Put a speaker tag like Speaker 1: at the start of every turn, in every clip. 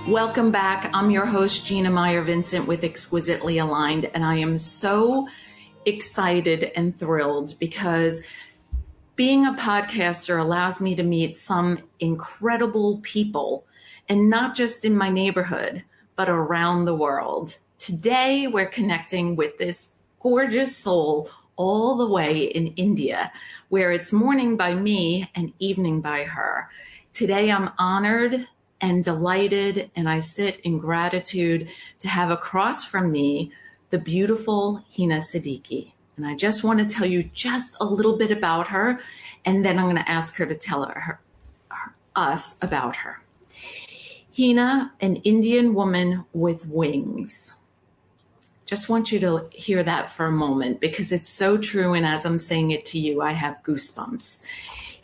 Speaker 1: Welcome back. I'm your host, Gina Meyer Vincent with Exquisitely Aligned, and I am so excited and thrilled because being a podcaster allows me to meet some incredible people, and not just in my neighborhood, but around the world. Today, we're connecting with this gorgeous soul all the way in India, where it's morning by me and evening by her. Today, I'm honored and delighted, and I sit in gratitude to have across from me the beautiful Hina Siddiqui. And I just want to tell you just a little bit about her, and then I'm going to ask her to tell us about her. Hina, an Indian woman with wings. Just want you to hear that for a moment because it's so true, and as I'm saying it to you, I have goosebumps.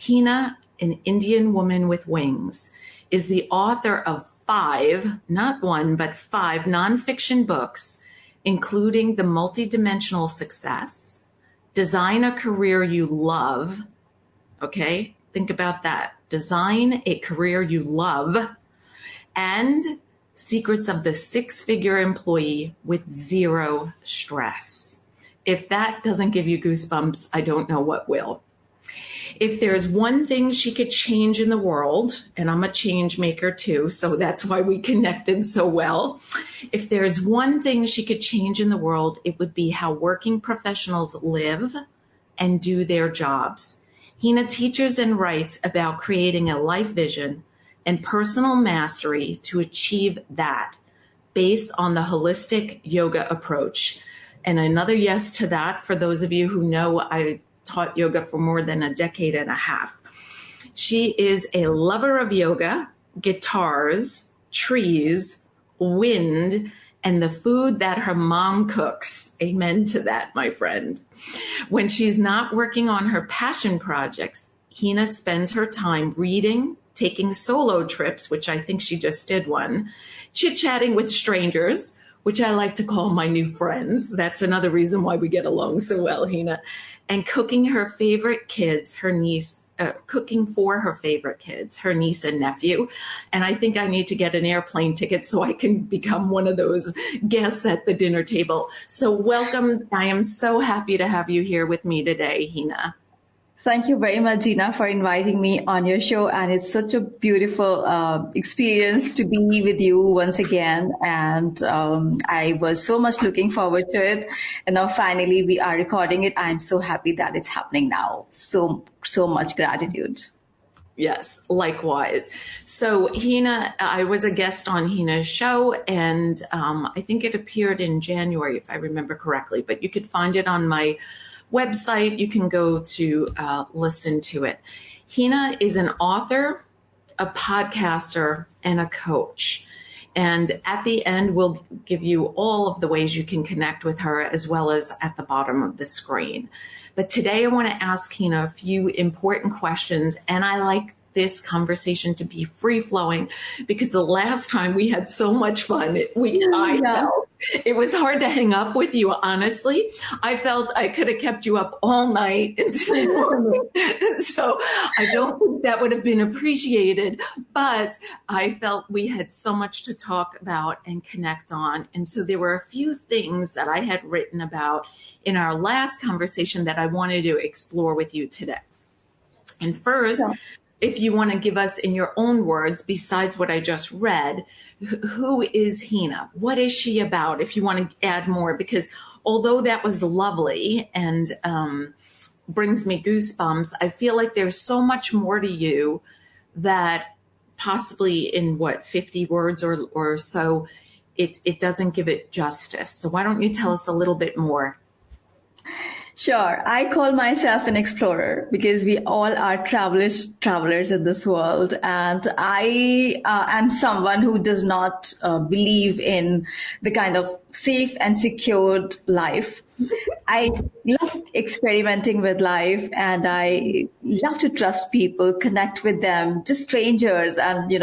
Speaker 1: Hina, an Indian woman with wings, is the author of 5, not 1, but 5 nonfiction books, including The Multidimensional Success, Design a Career You Love. Okay, think about that. Design a Career You Love, and Secrets of the Six-Figure Employee with Zero Stress. If that doesn't give you goosebumps, I don't know what will. If there's one thing she could change in the world, and I'm a change maker too, so that's why we connected so well. If there's one thing she could change in the world, it would be how working professionals live and do their jobs. Hina teaches and writes about creating a life vision and personal mastery to achieve that based on the holistic yoga approach. And another yes to that, for those of you who know, I taught yoga for more than a decade and a half. She is a lover of yoga, guitars, trees, wind, and the food that her mom cooks. Amen to that, my friend. When she's not working on her passion projects, Hina spends her time reading, taking solo trips, which I think she just did one, chit-chatting with strangers, which I like to call my new friends. That's another reason why we get along so well, Hina. And cooking her favorite kids, cooking for her favorite kids, her niece and nephew. And I think I need to get an airplane ticket so I can become one of those guests at the dinner table. So welcome. I am so happy to have you here with me today, Hina.
Speaker 2: Thank you very much, Gina, for inviting me on your show. And it's such a beautiful experience to be with you once again. And I was so much looking forward to it. And now finally we are recording it. I'm so happy that it's happening now. So much gratitude.
Speaker 1: Yes, likewise. So Hina, I was a guest on Hina's show, and I think it appeared in January, if I remember correctly, but you could find it on my website. You can go to listen to it. Hina is an author, a podcaster, and a coach. And at the end, we'll give you all of the ways you can connect with her, as well as at the bottom of the screen. But today I want to ask Hina a few important questions, and I like this conversation to be free-flowing because the last time we had so much fun. I felt it was hard to hang up with you, honestly. I felt I could have kept you up all night until the morning. So I don't think that would have been appreciated, but I felt we had so much to talk about and connect on. And so there were a few things that I had written about in our last conversation that I wanted to explore with you today. And first, if you want to give us in your own words, besides what I just read, who is Hina? What is she about? If you want to add more, because although that was lovely and brings me goosebumps, I feel like there's so much more to you that possibly in 50 words or so, it doesn't give it justice. So why don't you tell us a little bit more?
Speaker 2: Sure. I call myself an explorer because we all are travelers in this world. And I am someone who does not believe in the kind of safe and secured life. I love experimenting with life, and I love to trust people, connect with them, just strangers. And,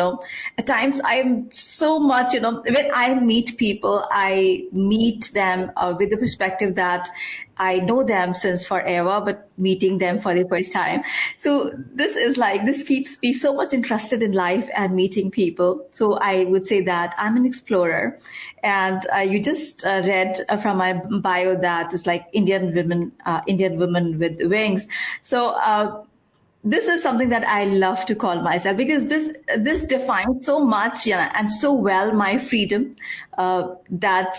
Speaker 2: at times I'm so much, when I meet people, I meet them with the perspective that I know them since forever, but meeting them for the first time. So this keeps me so much interested in life and meeting people. So I would say that I'm an explorer. And you just read from my bio that it's like Indian women with wings. So this is something that I love to call myself, because this defines so much, and so well my freedom, that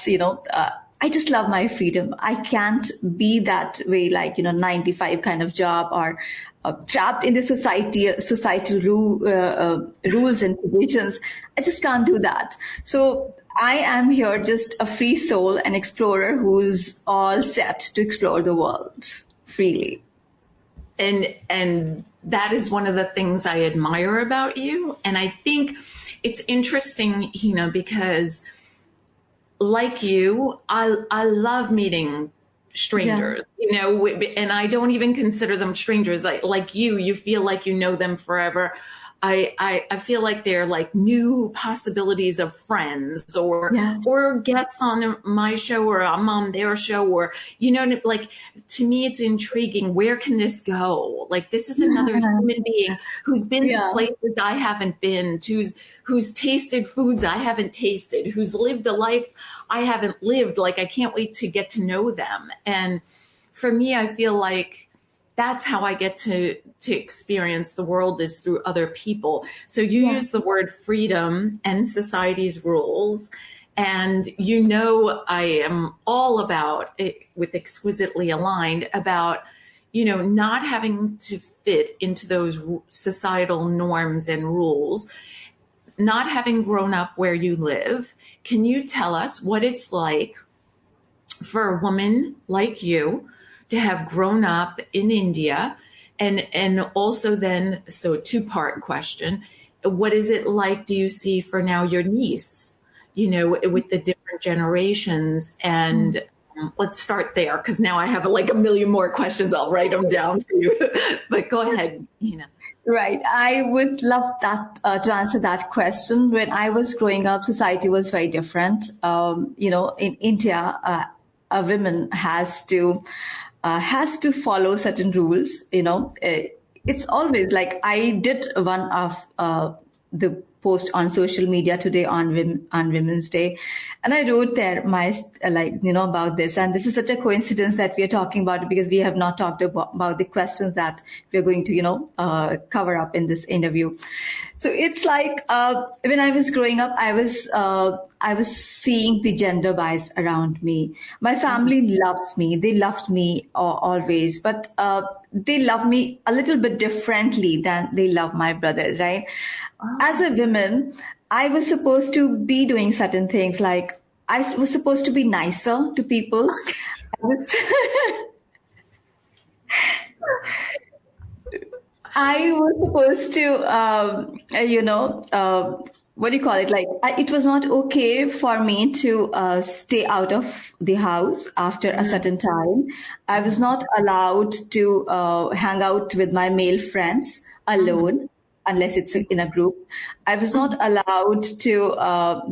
Speaker 2: I just love my freedom. I can't be that way, like 9 to 5 kind of job, or trapped in the societal rules and traditions. I just can't do that. So I am here just a free soul, an explorer who's all set to explore the world freely.
Speaker 1: And that is one of the things I admire about you. And I think it's interesting, because like you, I love meeting strangers, and I don't even consider them strangers. Like you feel like you know them forever. I feel like they're like new possibilities of friends, or guests on my show, or I'm on their show, or, like, to me, it's intriguing. Where can this go? Like, this is another human being who's been to places I haven't been, who's tasted foods I haven't tasted, who's lived a life I haven't lived. Like, I can't wait to get to know them. And for me, I feel like that's how I get to experience the world, is through other people. So you use the word freedom and society's rules. And I am all about it, with Exquisitely Aligned, about, not having to fit into those societal norms and rules, not having grown up where you live. Can you tell us what it's like for a woman like you to have grown up in India, and also then, so a 2-part question, what is it like, do you see, for now your niece, with the different generations? And let's start there, because now I have like a million more questions. I'll write them down for you, but go ahead,
Speaker 2: Right. I would love that to answer that question. When I was growing up, society was very different. In India, a woman has to follow certain rules. It's always like, I did one of the post on social media today on Women's Day, and I wrote there about this. And this is such a coincidence that we are talking about it, because we have not talked about the questions that we're going to cover up in this interview. So it's like, when I was growing up, I was seeing the gender bias around me. My family loves me. They loved me always, but they love me a little bit differently than they love my brothers, right? As a woman, I was supposed to be doing certain things, like I was supposed to be nicer to people. I was supposed to, what do you call it? Like, it was not okay for me to stay out of the house after a certain time. I was not allowed to hang out with my male friends alone, unless it's in a group. I was not allowed to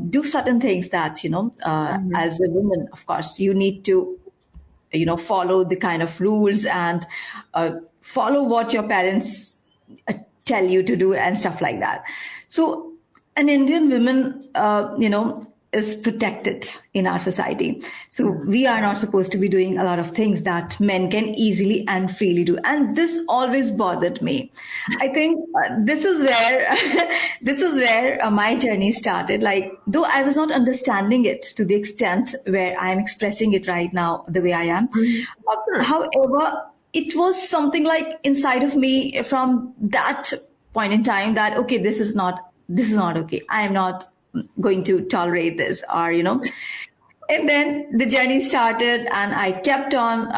Speaker 2: do certain things that, as a woman, of course, you need to, follow the kind of rules, and follow what your parents tell you to do and stuff like that. So an Indian woman, is protected in our society. So we are not supposed to be doing a lot of things that men can easily and freely do. And this always bothered me. I think this is where my journey started. Like, though I was not understanding it to the extent where I am expressing it right now, the way I am. However, it was something like inside of me from that point in time that, okay, this is not okay. I am not going to tolerate this, or, and then the journey started, and I kept on,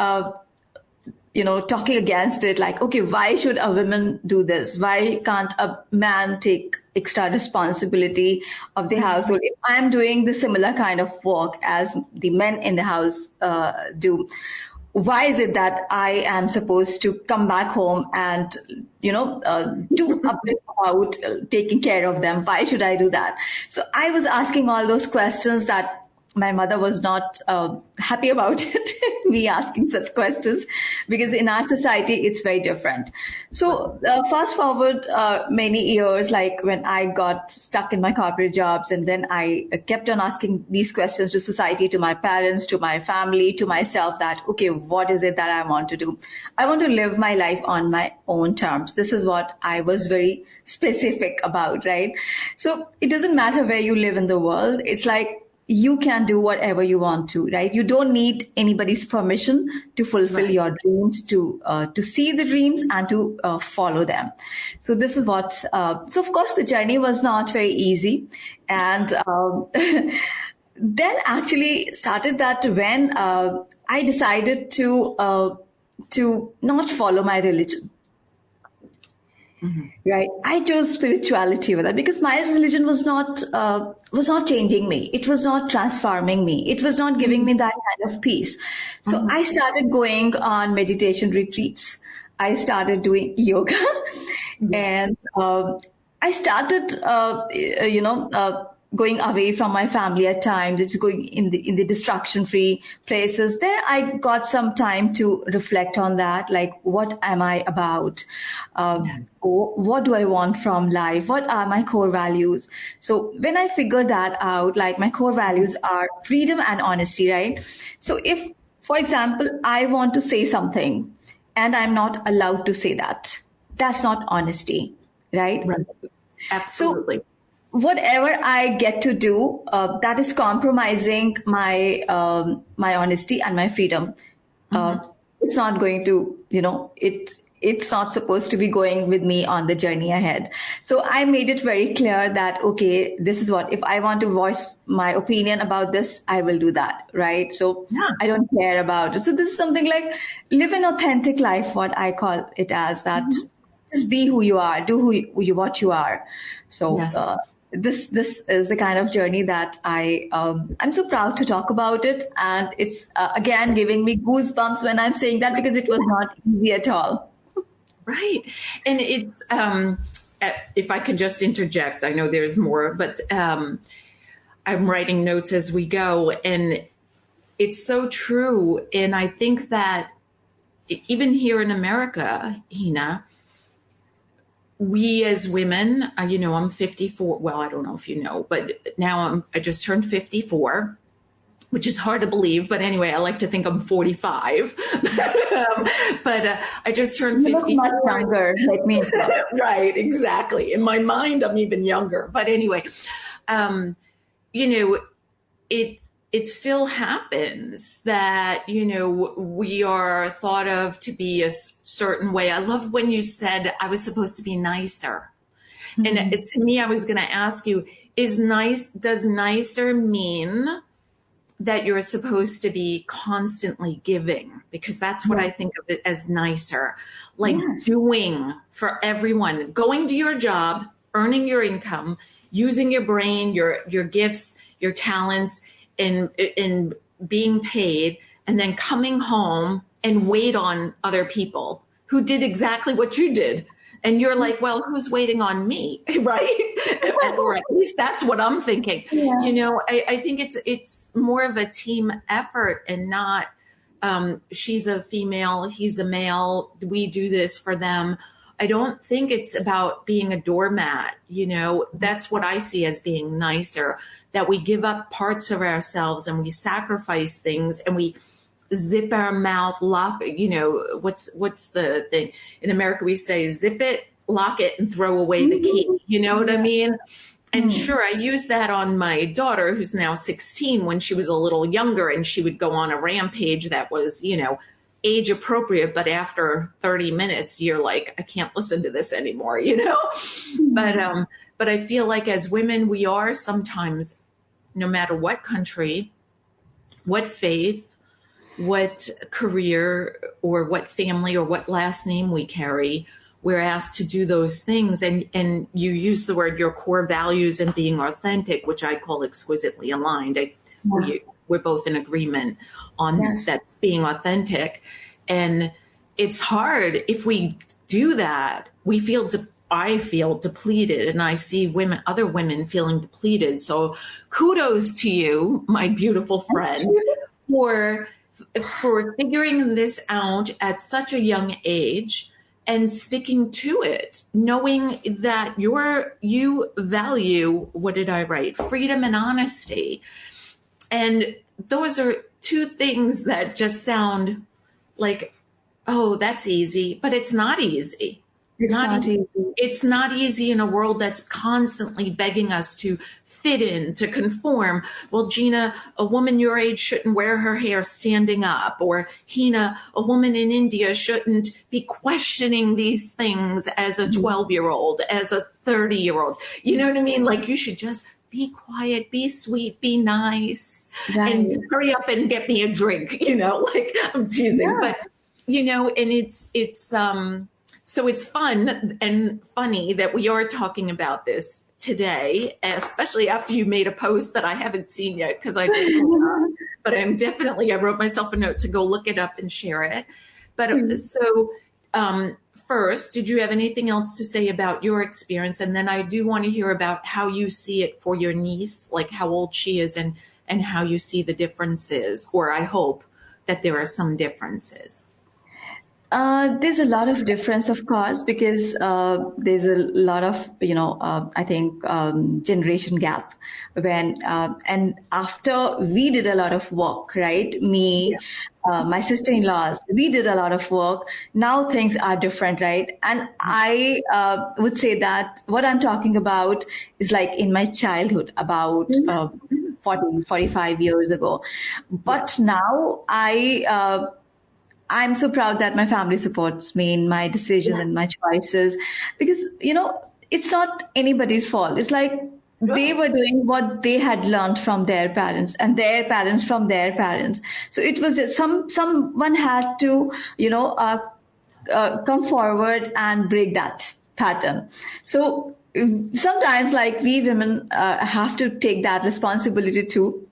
Speaker 2: talking against it. Like, okay, why should a woman do this? Why can't a man take extra responsibility of the household? If I'm doing the similar kind of work as the men in the house do, why is it that I am supposed to come back home and, do a bit about taking care of them? Why should I do that? So I was asking all those questions that my mother was not happy about it, me asking such questions, because in our society it's very different. So fast forward many years, like when I got stuck in my corporate jobs, and then I kept on asking these questions to society, to my parents, to my family, to myself, that okay, what is it that I want to do? I want to live my life on my own terms. This is what I was very specific about, right? So it doesn't matter where you live in the world. It's like you can do whatever you want to, right? You don't need anybody's permission to fulfill
Speaker 1: Right.
Speaker 2: your dreams, to see the dreams and to follow them. So this is what. So of course, the journey was not very easy, and then actually started that when I decided to not follow my religion. Right. I chose spirituality with that because my religion was not changing me. It was not transforming me. It was not giving me that kind of peace. So I started going on meditation retreats. I started doing yoga, and I started, going away from my family at times. It's going in the distraction free places. There, I got some time to reflect on that. Like, what am I about? What do I want from life? What are my core values? So when I figured that out, like my core values are freedom and honesty, right? So if, for example, I want to say something and I'm not allowed to say that, that's not honesty, right?
Speaker 1: Right. Absolutely.
Speaker 2: So whatever I get to do, that is compromising my honesty and my freedom. It's not going to, it's not supposed to be going with me on the journey ahead. So I made it very clear that, okay, this is what, if I want to voice my opinion about this, I will do that, right? So
Speaker 1: Yeah.
Speaker 2: I don't care about it. So this is something like live an authentic life, what I call it as that. Just be who you are, do what you are. So
Speaker 1: Yes.
Speaker 2: this is the kind of journey that I'm so proud to talk about it, and it's again giving me goosebumps when I'm saying that, because it was not easy at all.
Speaker 1: Right. And it's, if I could just interject, I know there's more, but I'm writing notes as we go. And it's so true. And I think that even here in America, Hina, we as women, I'm 54. Well, I don't know if you know, but now I just turned 54, which is hard to believe. But anyway, I like to think I'm 45. But I just turned
Speaker 2: You look
Speaker 1: 54.
Speaker 2: much younger, like me.
Speaker 1: Right, exactly. In my mind, I'm even younger. But anyway, it still happens that, we are thought of to be a certain way. I love when you said I was supposed to be nicer. And to me, I was going to ask you, does nicer mean that you're supposed to be constantly giving? Because that's what I think of it as nicer, like doing for everyone, going to your job, earning your income, using your brain, your gifts, your talents, in being paid, and then coming home and wait on other people who did exactly what you did. And you're like, well, who's waiting on me? Right. Or at least that's what I'm thinking.
Speaker 2: Yeah.
Speaker 1: I think it's more of a team effort, and not, she's a female, he's a male, we do this for them. I don't think it's about being a doormat. That's what I see as being nicer, that we give up parts of ourselves and we sacrifice things, and we zip our mouth, lock, what's the thing? In America, we say zip it, lock it, and throw away the key. You know what I mean? And sure, I use that on my daughter, who's now 16, when she was a little younger, and she would go on a rampage that was, age appropriate. But after 30 minutes, you're like, I can't listen to this anymore, But I feel like as women, we are sometimes, no matter what country, what faith, what career, or what family, or what last name we carry, we're asked to do those things. And you use the word your core values and being authentic, which I call exquisitely aligned. We're both in agreement on that's being authentic. And it's hard if we do that. We feel I feel depleted, and I see other women feeling depleted. So kudos to you, my beautiful friend, for figuring this out at such a young age and sticking to it, knowing that you value, what did I write? Freedom and honesty. And those are two things that just sound like, oh, that's easy, but it's not easy.
Speaker 2: It's not easy.
Speaker 1: It's not easy in a world that's constantly begging us to fit in, to conform. Well, Gina, a woman your age shouldn't wear her hair standing up. Or Hina, a woman in India shouldn't be questioning these things as a 12-year-old, as a 30-year-old. You know what I mean? Like, you should just be quiet, be sweet, be nice,
Speaker 2: Right.
Speaker 1: and hurry up and get me a drink, like I'm teasing.
Speaker 2: Yeah.
Speaker 1: But, and it's so it's fun and funny that we are talking about this today, especially after you made a post that I haven't seen yet because I just but I wrote myself a note to go look it up and share it. But so first, did you have anything else to say about your experience? And then I do want to hear about how you see it for your niece, like how old she is and how you see the differences, or I hope that there are some differences.
Speaker 2: There's a lot of difference, of course, because there's a lot of, I think, generation gap and after we did a lot of work, right? Me, my sister-in-laws, we did a lot of work. Now things are different, right? And I would say that what I'm talking about is like in my childhood, about 40, 45 years ago. But now I'm so proud that my family supports me in my decisions and my choices because, it's not anybody's fault. It's like they were doing what they had learned from their parents and their parents from their parents. So it was just someone had to, come forward and break that pattern. So sometimes like we women have to take that responsibility too,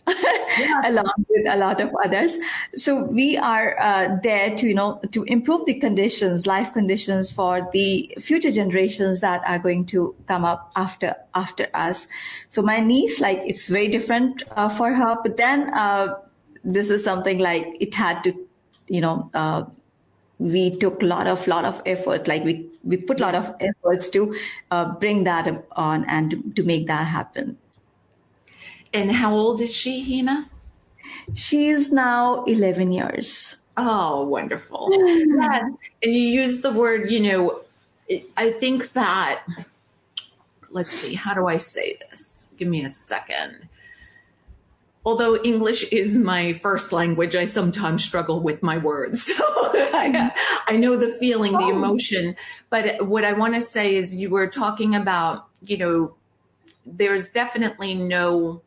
Speaker 2: along with a lot of others. So we are there to improve the life conditions for the future generations that are going to come up after us. So my niece, like, it's very different for her, but then this is something like it had to, we took a lot of effort, like we put a lot of efforts to bring that on and to make that happen.
Speaker 1: And how old is she, Hina?
Speaker 2: She's now 11 years.
Speaker 1: Oh, wonderful. Yes. And you use the word, I think that, let's see, how do I say this? Give me a second. Although English is my first language, I sometimes struggle with my words. So I know the feeling, the emotion. But what I want to say is you were talking about, there's definitely no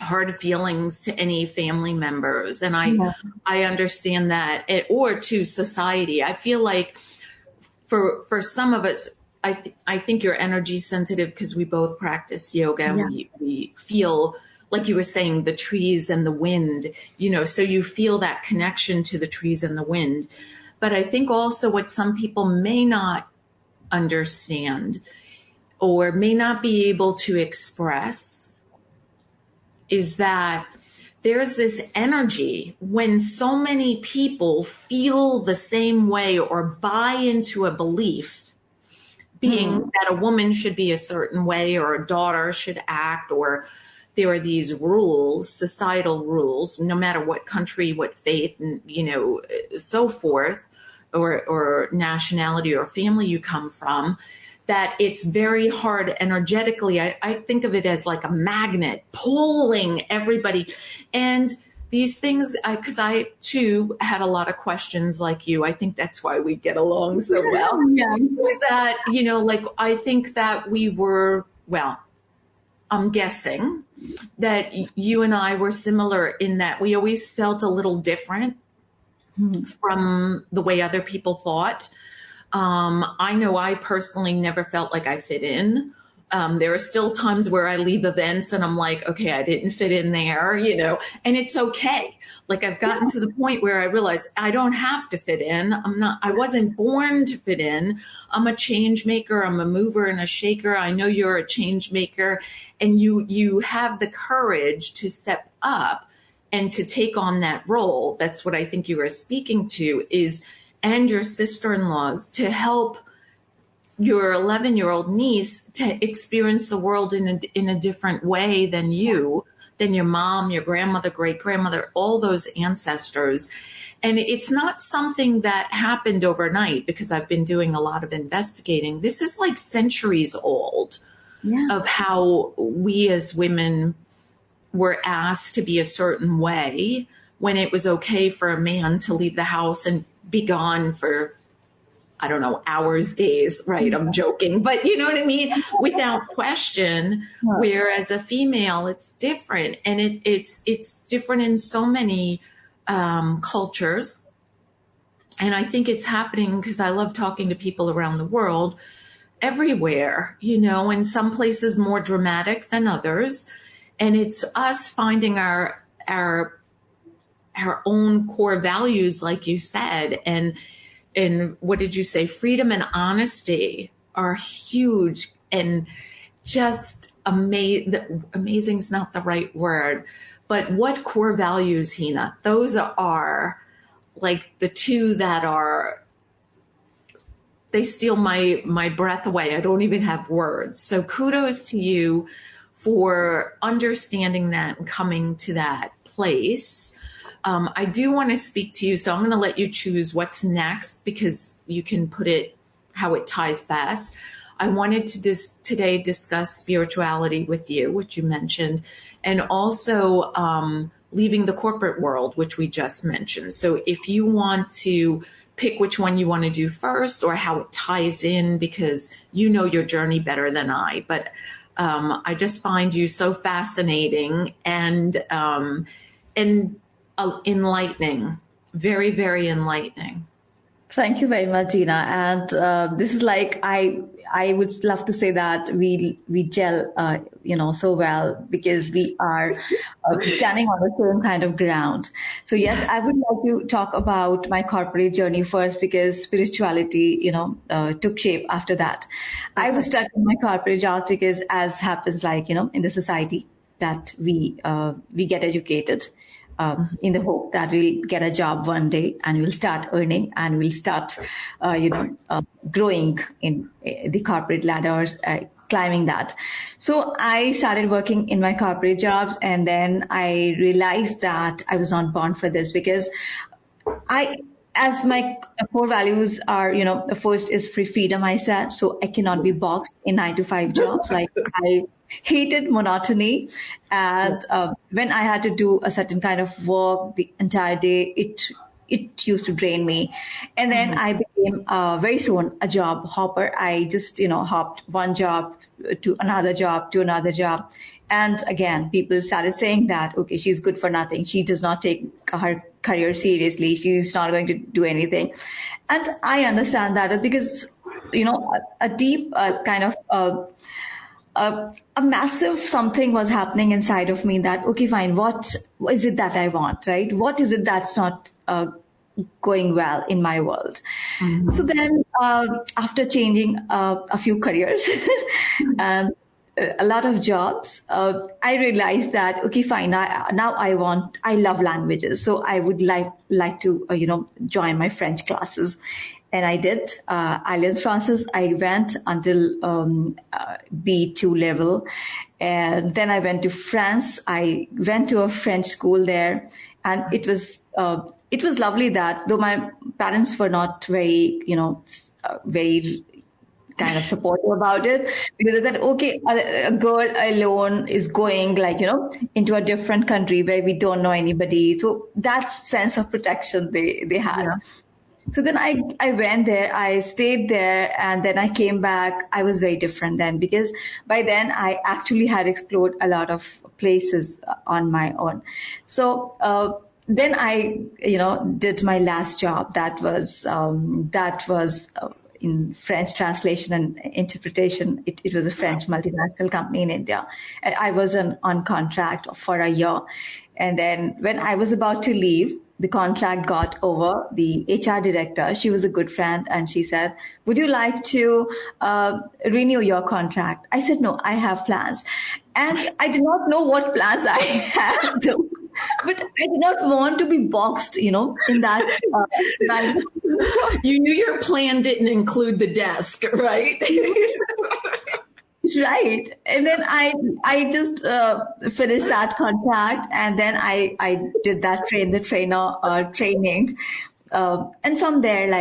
Speaker 1: hard feelings to any family members. And I understand that, or to society. I feel like for some of us, I think you're energy sensitive because we both practice yoga and we feel, like you were saying, the trees and the wind, so you feel that connection to the trees and the wind. But I think also what some people may not understand or may not be able to express is that there's this energy when so many people feel the same way or buy into a belief, being that a woman should be a certain way or a daughter should act, or there are these rules, societal rules, no matter what country, what faith, and so forth, or nationality or family you come from, that it's very hard energetically. I think of it as like a magnet pulling everybody. And these things, because I too had a lot of questions like you. I think that's why we get along so well. Was that, I think that we were, I'm guessing that you and I were similar in that we always felt a little different from the way other people thought. I know I personally never felt like I fit in. There are still times where I leave events and I'm like, okay, I didn't fit in there, and it's okay. Like I've gotten to the point where I realize I don't have to fit in. I wasn't born to fit in. I'm a change maker. I'm a mover and a shaker. I know you're a change maker, and you have the courage to step up and to take on that role. That's what I think you were speaking to and your sister-in-laws, to help your 11-year-old niece to experience the world in a different way than your mom, your grandmother, great grandmother, all those ancestors. And it's not something that happened overnight, because I've been doing a lot of investigating. This is like centuries old of how we as women were asked to be a certain way when it was okay for a man to leave the house and be gone for, I don't know, hours, days, right? I'm joking, but you know what I mean? Without question, whereas a female, it's different. And it's different in so many cultures. And I think it's happening because I love talking to people around the world, everywhere, in some places more dramatic than others. And it's us finding our own core values, like you said, and what did you say? Freedom and honesty are huge, and just amazing is not the right word, but what core values, Hina? Those are like the two that they steal my breath away. I don't even have words. So kudos to you for understanding that and coming to that place. I do want to speak to you, so I'm going to let you choose what's next, because you can put it how it ties best. I wanted to today discuss spirituality with you, which you mentioned, and also leaving the corporate world, which we just mentioned. So if you want to pick which one you want to do first, or how it ties in, because you know your journey better than I, but I just find you so fascinating and enlightening, very, very enlightening.
Speaker 2: Thank you very much, Gina. And this is like I would love to say that we gel, so well, because we are standing on the same kind of ground. So yes, I would like to talk about my corporate journey first, because spirituality, took shape after that. I was stuck in my corporate job because, as happens, like in the society, that we get educated. In the hope that we'll get a job one day and we'll start earning and we'll start, growing in the corporate ladder, climbing that. So I started working in my corporate jobs, and then I realized that I was not born for this, because as my core values are, the first is free freedom, I said. So I cannot be boxed in 9 to 5 jobs. Like I hated monotony. And when I had to do a certain kind of work the entire day, it used to drain me. And then I became very soon a job hopper. I just, hopped one job to another job to another job. And again, people started saying that, okay, she's good for nothing. She does not take her career seriously. She's not going to do anything. And I understand that because, a deep kind of a massive something was happening inside of me that, okay, fine, what is it that I want, right? What is it that's not going well in my world? Mm-hmm. So then after changing a few careers and a lot of jobs, I realized that, okay, fine, now I love languages. So I would like to, join my French classes. And I did Alliance Française. I went until B2 level. And then I went to France. I went to a French school there. And it was lovely that, though my parents were not very, very kind of supportive about it, because they said, okay, a girl alone is going into a different country where we don't know anybody. So that sense of protection they had. Yeah. So then I went there, I stayed there, and then I came back. I was very different then, because by then I actually had explored a lot of places on my own. So then I, did my last job. That was in French translation and interpretation. It was a French multinational company in India. And I was on contract for a year. And then when I was about to leave, the contract got over. The HR director, she was a good friend, and she said, "Would you like to renew your contract?" I said, "No, I have plans." And I did not know what plans I had, though. But I did not want to be boxed, in that.
Speaker 1: You knew your plan didn't include the desk, right?
Speaker 2: Right. And then I just finished that contract, and then I did that the trainer training. And from there,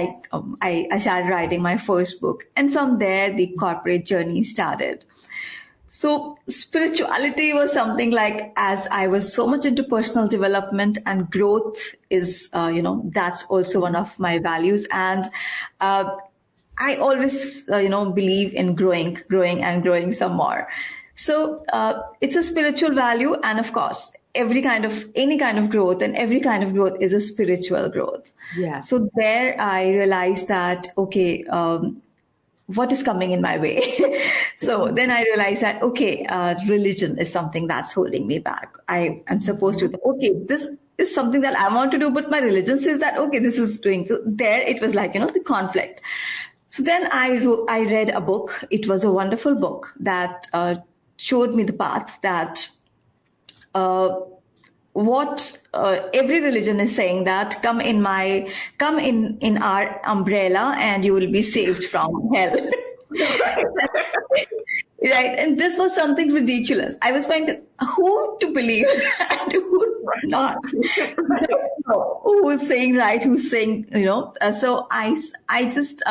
Speaker 2: I started writing my first book. And from there, the corporate journey started. So spirituality was something like, as I was so much into personal development and growth is, that's also one of my values. And I always, believe in growing and growing some more. So it's a spiritual value. And of course, any kind of growth, and every kind of growth is a spiritual growth.
Speaker 1: Yeah.
Speaker 2: So there I realized that, okay, what is coming in my way? So then I realized that, okay, religion is something that's holding me back. I am supposed to, okay, this is something that I want to do, but my religion says that, okay, this is doing. So there it was like, the conflict. So then I read a book. It was a wonderful book that showed me the path that what every religion is saying, that come in our umbrella and you will be saved from hell. Right. And this was something ridiculous. I was finding who to believe and who not. Who's saying right, who's saying, so I just,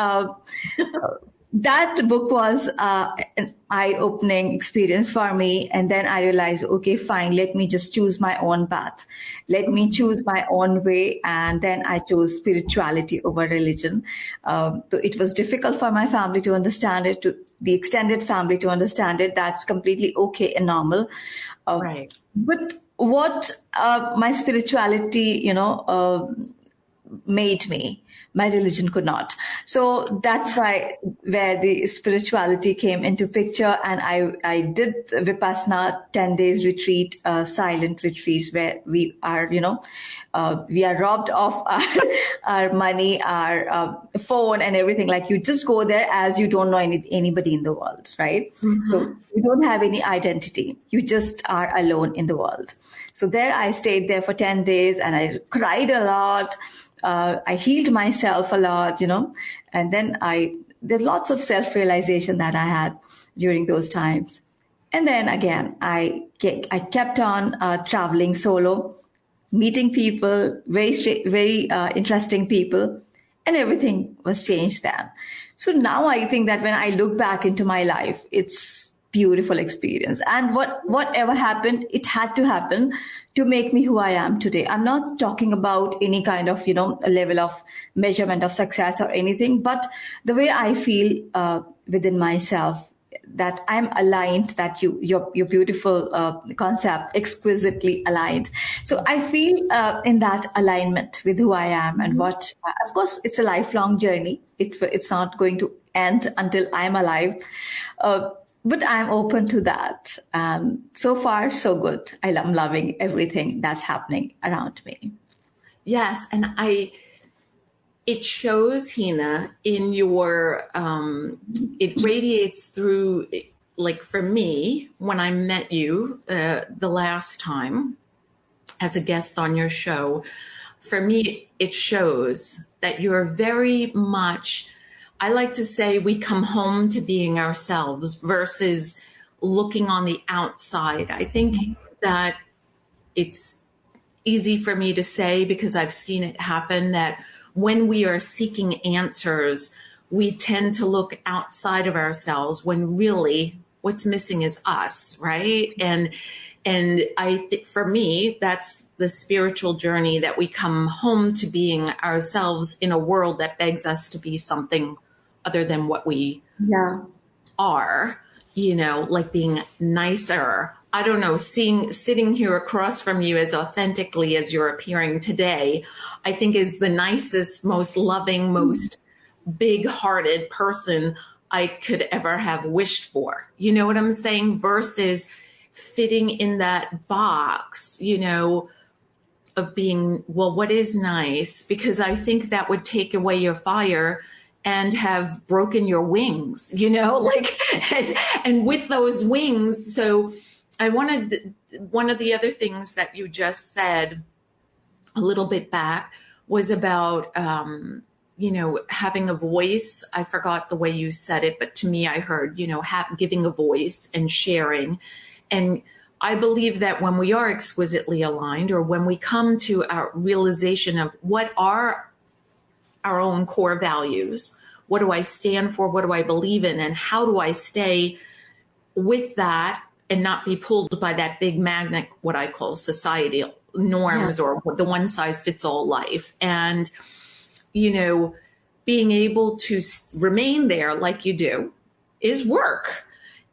Speaker 2: that book was an eye-opening experience for me. And then I realized, okay, fine, let me just choose my own path. Let me choose my own way. And then I chose spirituality over religion. So it was difficult for my family to understand it, to the extended family to understand it. That's completely okay and normal.
Speaker 1: Right.
Speaker 2: But what my spirituality, made me, my religion could not. So that's where the spirituality came into picture. And I did Vipassana 10 days retreat, silent retreats, where we are, we are robbed of our money, our phone and everything. Like, you just go there as you don't know anybody in the world, right? Mm-hmm. So you don't have any identity. You just are alone in the world. So there I stayed there for 10 days and I cried a lot. I healed myself a lot, and then there's lots of self-realization that I had during those times. And then again, I kept on traveling solo, meeting people, very interesting people, and everything was changed then. So now I think that when I look back into my life, it's beautiful experience. And whatever happened, it had to happen to make me who I am today. I'm not talking about any kind of, a level of measurement of success or anything, but the way I feel within myself, that I'm aligned, that your beautiful concept, exquisitely aligned. So I feel in that alignment with who I am and what, of course, it's a lifelong journey. It's not going to end until I'm alive. But I'm open to that. So far, so good. I'm loving everything that's happening around me.
Speaker 1: Yes. And it shows, Hina, in your, it radiates through, like for me, when I met you the last time as a guest on your show, for me, it shows that you're very much, I like to say, we come home to being ourselves versus looking on the outside. I think that it's easy for me to say, because I've seen it happen, that when we are seeking answers, we tend to look outside of ourselves when really what's missing is us, right? And for me, that's the spiritual journey, that we come home to being ourselves in a world that begs us to be something other than what we are, like being nicer. I don't know, sitting here across from you as authentically as you're appearing today, I think is the nicest, most loving, most big-hearted person I could ever have wished for. You know what I'm saying? Versus fitting in that box, of being, well, what is nice? Because I think that would take away your fire and have broken your wings, like, and with those wings. So I wanted, one of the other things that you just said a little bit back was about, having a voice. I forgot the way you said it, but to me, I heard, giving a voice and sharing. And I believe that when we are exquisitely aligned, or when we come to our realization of what are our own core values, what do I stand for, what do I believe in, and how do I stay with that and not be pulled by that big magnet, what I call societal norms, or the one size fits all life. And, being able to remain there like you do is work.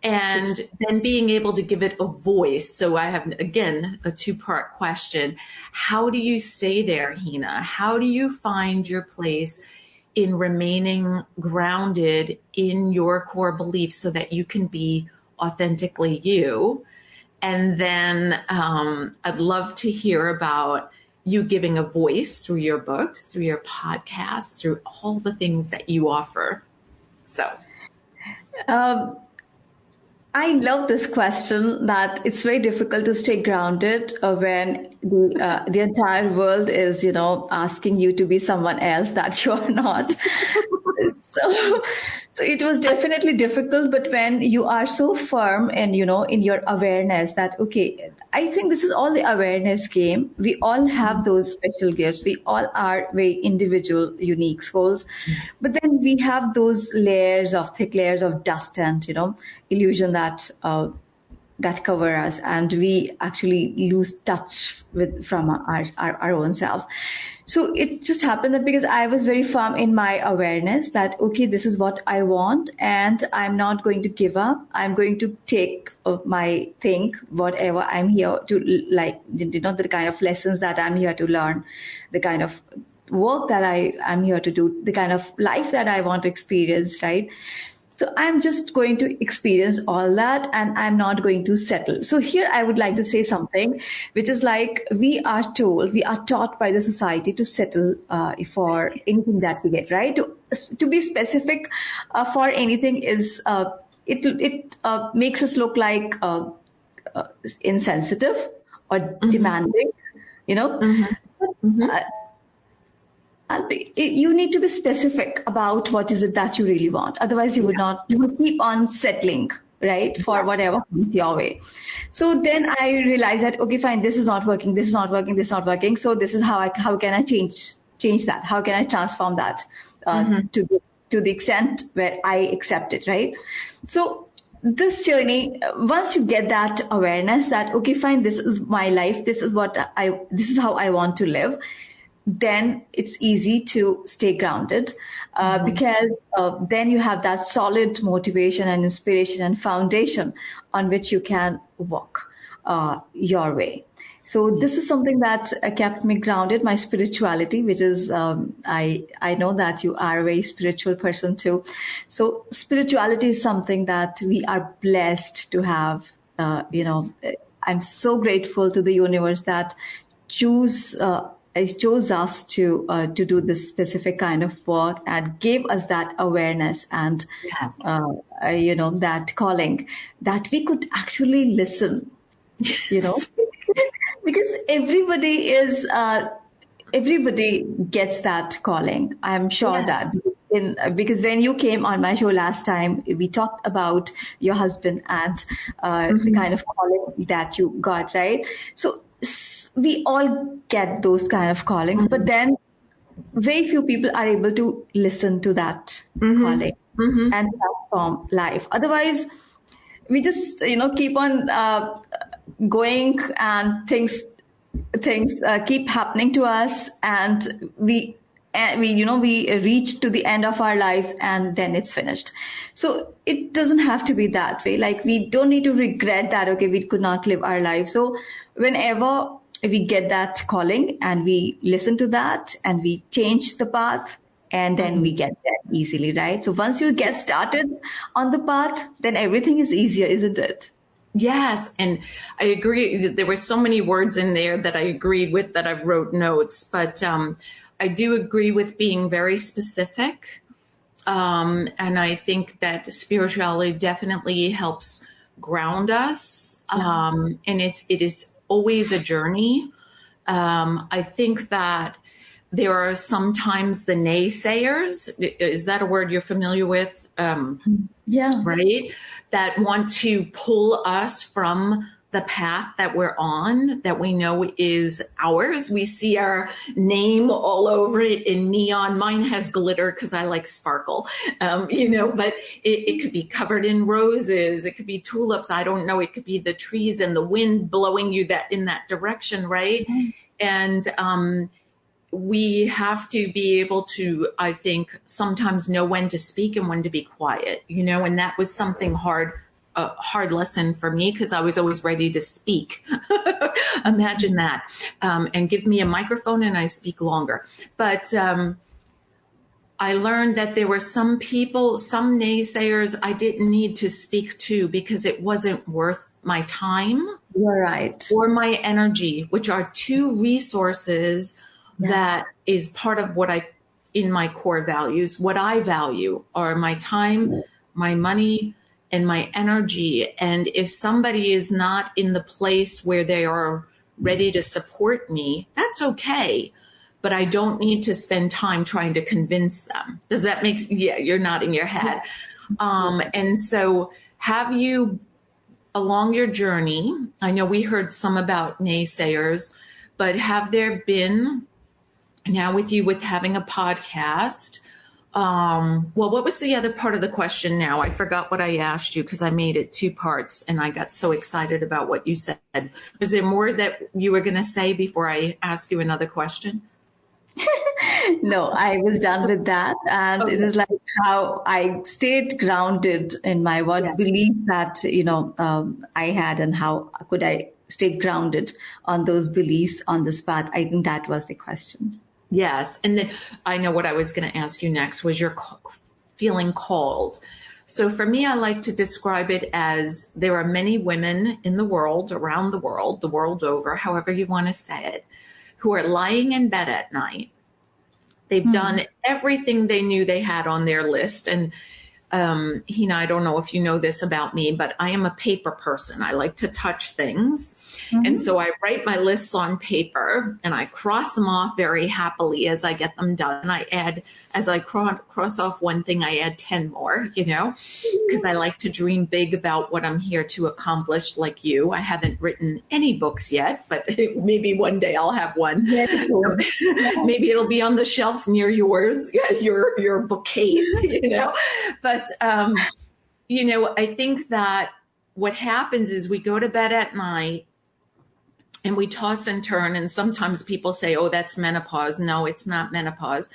Speaker 1: And then being able to give it a voice. So I have, again, a two-part question. How do you stay there, Hina? How do you find your place in remaining grounded in your core beliefs so that you can be authentically you? And then I'd love to hear about you giving a voice through your books, through your podcasts, through all the things that you offer. So.
Speaker 2: I love this question, that it's very difficult to stay grounded when the entire world is, asking you to be someone else that you are not. So it was definitely difficult. But when you are so firm and, in your awareness that, okay, I think this is all the awareness game. We all have those special gifts. We all are very individual, unique souls. But then we have those thick layers of dust and, illusion that cover us, and we actually lose touch from our own self. So it just happened that because I was very firm in my awareness that, okay, this is what I want and I'm not going to give up. I'm going to take my thing, whatever I'm here to, like, the kind of lessons that I'm here to learn, the kind of work that I am here to do, the kind of life that I want to experience, right? So I'm just going to experience all that and I'm not going to settle. So here I would like to say something, which is like, we are taught by the society to settle for anything that we get, right? To be specific for anything is, it makes us look like insensitive or demanding, you need to be specific about what is it that you really want. Otherwise, you would keep on settling, right, for whatever comes your way. So then I realized that, okay, fine, this is not working, this is not working, this is not working. So this is how can I change that? How can I transform that to the extent where I accept it, right? So this journey, once you get that awareness that, okay, fine, this is my life, this is how I want to live, then it's easy to stay grounded because then you have that solid motivation and inspiration and foundation on which you can walk your way. So this is something that kept me grounded, my spirituality, which is, I know that you are a very spiritual person too. So spirituality is something that we are blessed to have. I'm so grateful to the universe that it chose us to do this specific kind of work and gave us that awareness and, that calling, that we could actually listen, because everybody gets that calling. I'm sure that because when you came on my show last time, we talked about your husband and the kind of calling that you got, right? So we all get those kind of callings, but then very few people are able to listen to that calling and transform life. Otherwise, we just keep on going, and things keep happening to us, and we reach to the end of our lives and then it's finished. So it doesn't have to be that way. Like, we don't need to regret that, okay, we could not live our life. So whenever we get that calling and we listen to that and we change the path, and then we get there easily, right? So once you get started on the path, then everything is easier, isn't it?
Speaker 1: Yes, and I agree. There were so many words in there that I agreed with that I wrote notes, but I do agree with being very specific. And I think that spirituality definitely helps ground us. And it is always a journey. I think that there are sometimes the naysayers. Is that a word you're familiar with?
Speaker 2: Yeah.
Speaker 1: Right? That want to pull us from the path that we're on, that we know is ours. We see our name all over it in neon. Mine has glitter because I like sparkle, but it could be covered in roses. It could be tulips. I don't know. It could be the trees and the wind blowing you in that direction, right? And we have to be able to, I think, sometimes know when to speak and when to be quiet, and that was something a hard lesson for me because I was always ready to speak. Imagine that. And give me a microphone and I speak longer. But I learned that there were some people, some naysayers I didn't need to speak to because it wasn't worth my time.
Speaker 2: You're right.
Speaker 1: Or my energy, which are two resources that is part of in my core values. What I value are my time, my money, and my energy. And if somebody is not in the place where they are ready to support me, that's okay. But I don't need to spend time trying to convince them. Does that make sense? Yeah, you're nodding your head. And so have you, along your journey, I know we heard some about naysayers, but have there been, now with you with having a podcast, what was the other part of the question now? I forgot what I asked you because I made it 2 parts and I got so excited about what you said. Was there more that you were going to say before I ask you another question?
Speaker 2: No, I was done with that. And It is like how I stayed grounded in my belief that, I had, and how could I stay grounded on those beliefs on this path. I think that was the question.
Speaker 1: Yes. And then I know what I was going to ask you next was your feeling called. So for me, I like to describe it as there are many women in the world, around the world over, however you want to say it, who are lying in bed at night. They've done everything they knew they had on their list. And Hina, I don't know if you know this about me, but I am a paper person. I like to touch things. And so I write my lists on paper and I cross them off very happily as I get them done. I add, as I cross off one thing, I add 10 more, because I like to dream big about what I'm here to accomplish, like you. I haven't written any books yet, but maybe one day I'll have one.
Speaker 2: Cool.
Speaker 1: Maybe it'll be on the shelf near yours, your bookcase, But, I think that what happens is we go to bed at night and we toss and turn. And sometimes people say, oh, that's menopause. No, it's not menopause.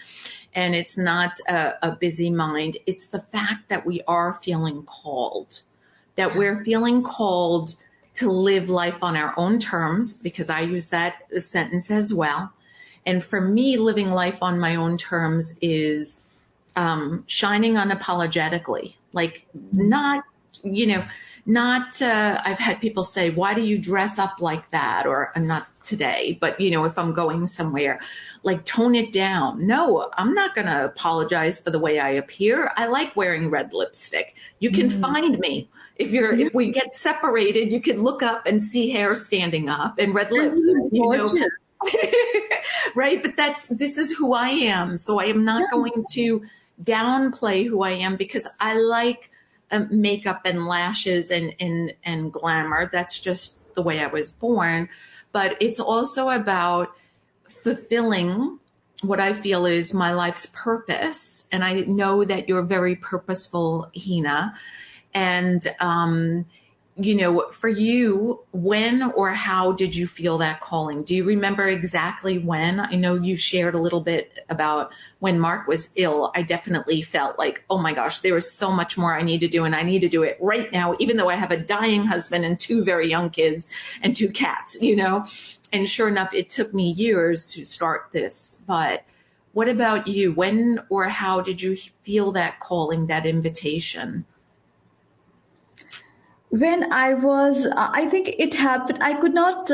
Speaker 1: And it's not a busy mind. It's the fact that we are feeling called, that we're feeling called to live life on our own terms, because I use that sentence as well. And for me, living life on my own terms is shining unapologetically, like I've had people say, why do you dress up like that? Or not today, but if I'm going somewhere, like tone it down. No, I'm not going to apologize for the way I appear. I like wearing red lipstick. You can find me. If we get separated, you can look up and see hair standing up and red lips, right? But this is who I am. So I am not going to downplay who I am because I like makeup and lashes and glamour. That's just the way I was born. But it's also about fulfilling what I feel is my life's purpose. And I know that you're very purposeful, Hina. And, for you, when or how did you feel that calling? Do you remember exactly when? I know you shared a little bit about when Mark was ill. I definitely felt like, oh my gosh, there was so much more I need to do, and I need to do it right now, even though I have a dying husband and 2 very young kids and 2 cats, And sure enough, it took me years to start this. But what about you? When or how did you feel that calling, that invitation?
Speaker 2: When I was, I think it happened. I could not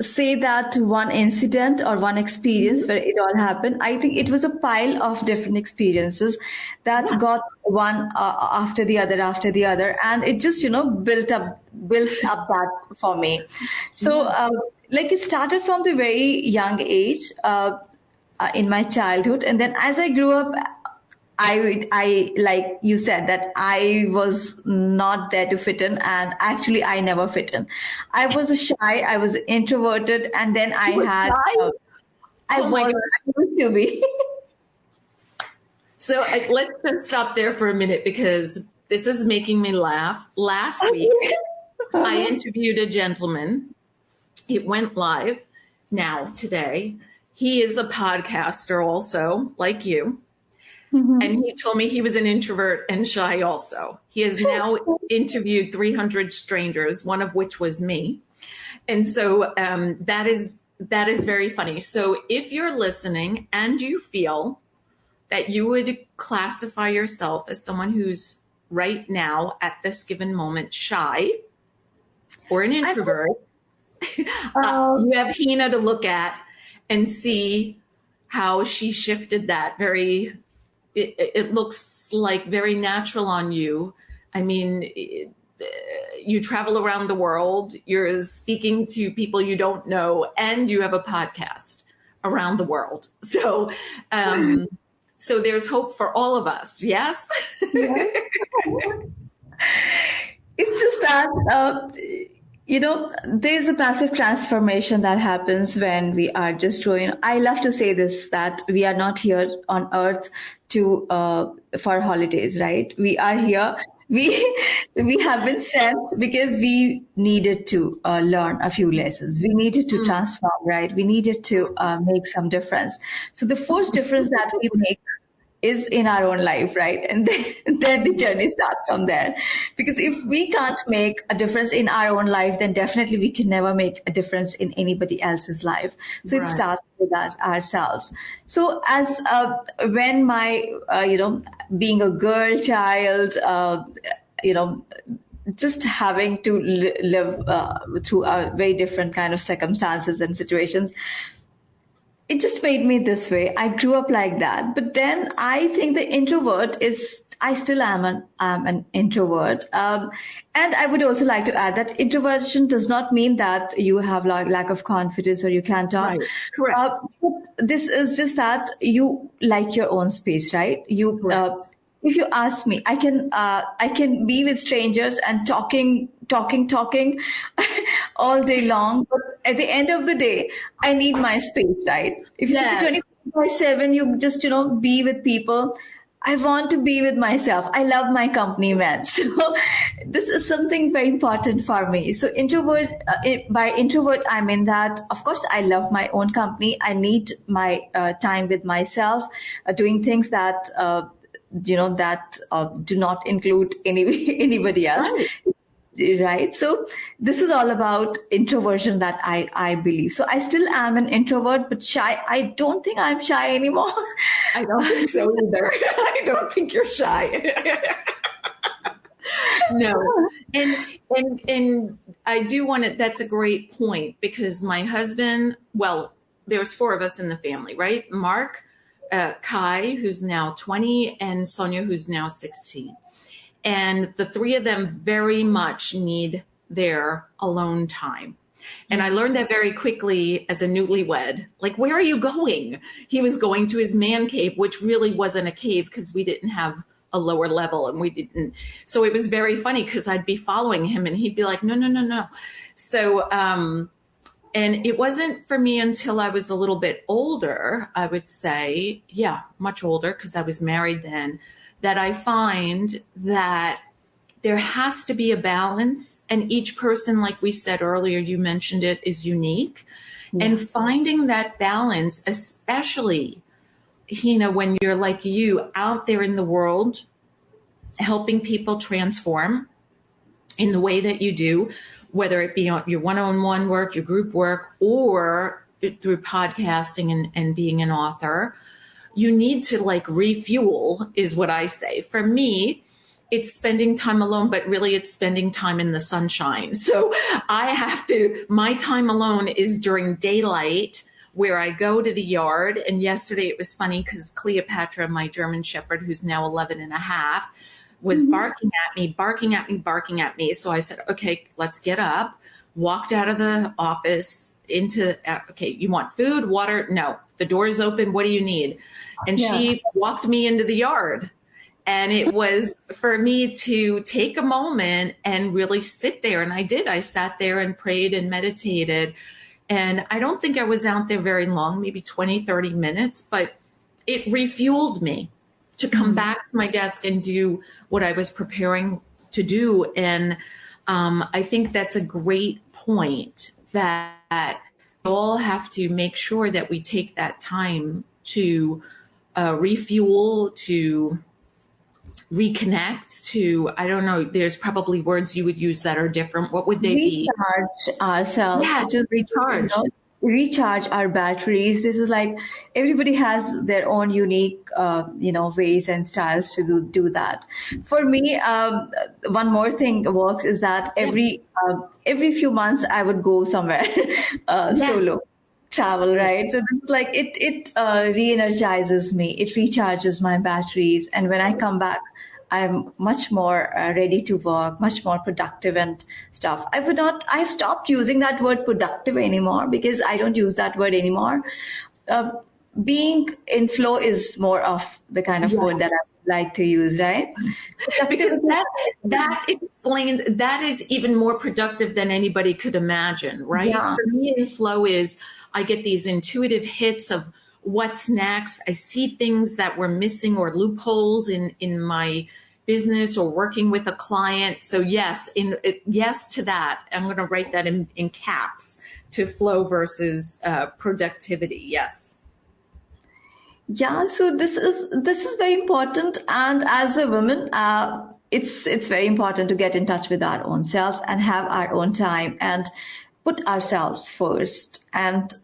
Speaker 2: say that one incident or one experience where it all happened. I think it was a pile of different experiences that
Speaker 1: Yeah.
Speaker 2: got one after the other, and it just built up that for me. So, like it started from the very young age. In my childhood, and then as I grew up, like you said, that I was not there to fit in, and actually, I never fit in. I was a shy, I was introverted, and then I
Speaker 1: You were
Speaker 2: had,
Speaker 1: shy? Oh my gosh.
Speaker 2: I used to be.
Speaker 1: So let's just stop there for a minute because this is making me laugh. Last week, I interviewed a gentleman. It went live now today. He is a podcaster also, like you. And he told me he was an introvert and shy also. He has now interviewed 300 strangers, one of which was me. And so that is very funny. So if you're listening and you feel that you would classify yourself as someone who's right now at this given moment shy or an introvert, you have Hina to look at and see how she shifted that very. It looks like very natural on you. I mean, you travel around the world, you're speaking to people you don't know, and you have a podcast around the world. So, so there's hope for all of us. Yes.
Speaker 2: Yeah. It's just that, there's a passive transformation that happens when we are just growing. I love to say this, that we are not here on earth to for holidays, right? We are here. We have been sent because we needed to learn a few lessons. We needed to transform, right? We needed to make some difference. So the first difference that we make is in our own life, right? And then the journey starts from there. Because if we can't make a difference in our own life, then definitely we can never make a difference in anybody else's life. So it
Speaker 1: Right.
Speaker 2: starts with us ourselves. So as when my, being a girl child, just having to live through a very different kind of circumstances and situations, it just made me this way. I grew up like that. But then I think the introvert is, I still am an introvert. And I would also like to add that introversion does not mean that you have lack of confidence or you can't talk.
Speaker 1: Right. Correct.
Speaker 2: But this is just that you like your own space, right?
Speaker 1: Correct.
Speaker 2: If you ask me, I can be with strangers and talking all day long. But at the end of the day, I need my space, right? If you
Speaker 1: Yes.
Speaker 2: sit 24/7, you just be with people. I want to be with myself. I love my company, man. So this is something very important for me. So by introvert, I mean that, of course, I love my own company. I need my time with myself, doing things that, do not include anybody else.
Speaker 1: Right.
Speaker 2: Right. So this is all about introversion that I believe. So I still am an introvert, but shy. I don't think I'm shy anymore.
Speaker 1: I don't think so either. I don't think you're shy. No. And I do want to, that's a great point because my husband, well, there's four of us in the family, right? Mark, Kai, who's now 20, and Sonia, who's now 16. And the three of them very much need their alone time. And I learned that very quickly as a newlywed. Like, where are you going? He was going to his man cave, which really wasn't a cave because we didn't have a lower level and we didn't. So it was very funny because I'd be following him and he'd be like, no, no, no, no. So, and it wasn't for me until I was a little bit older, I would say, yeah, much older because I was married then, that I find that there has to be a balance. And each person, like we said earlier, you mentioned it, is unique. Yeah. And finding that balance, especially, when you're like you out there in the world, helping people transform in the way that you do, whether it be your one-on-one work, your group work, or through podcasting and being an author. you need to like refuel, is what I say. For me, it's spending time alone, but really it's spending time in the sunshine. So my time alone is during daylight, where I go to the yard. And yesterday it was funny because Cleopatra, my German Shepherd, who's now 11 and a half, was barking at me, barking at me, barking at me. So I said, okay, let's get up. Walked out of the office into, okay, you want food, water? No, the door is open. What do you need? And she walked me into the yard. And it was for me to take a moment and really sit there. And I did. I sat there and prayed and meditated. And I don't think I was out there very long, maybe 20, 30 minutes, but it refueled me to come back to my desk and do what I was preparing to do. And I think that's a great point, that we all have to make sure that we take that time to refuel, to reconnect, to, I don't know, there's probably words you would use that are different. What would they be?
Speaker 2: Recharge ourselves.
Speaker 1: Yeah,
Speaker 2: Just
Speaker 1: recharge.
Speaker 2: recharge our batteries. This is like everybody has their own unique, ways and styles to do that. For me, one more thing works is that every few months I would go somewhere solo. Travel, right? So it's like it re-energizes me. It recharges my batteries, and when I come back, I'm much more ready to work, much more productive and stuff. I've stopped using that word productive anymore because I don't use that word anymore. Being in flow is more of the kind of word that I like to use, right?
Speaker 1: Because that explains, that is even more productive than anybody could imagine, right?
Speaker 2: Yeah.
Speaker 1: For me, in flow is, I get these intuitive hits of what's next. I see things that were missing or loopholes in my business or working with a client. So yes to that. I'm going to write that in caps, to flow versus productivity. Yes.
Speaker 2: Yeah, so this is very important, and as a woman, it's very important to get in touch with our own selves and have our own time and put ourselves first, and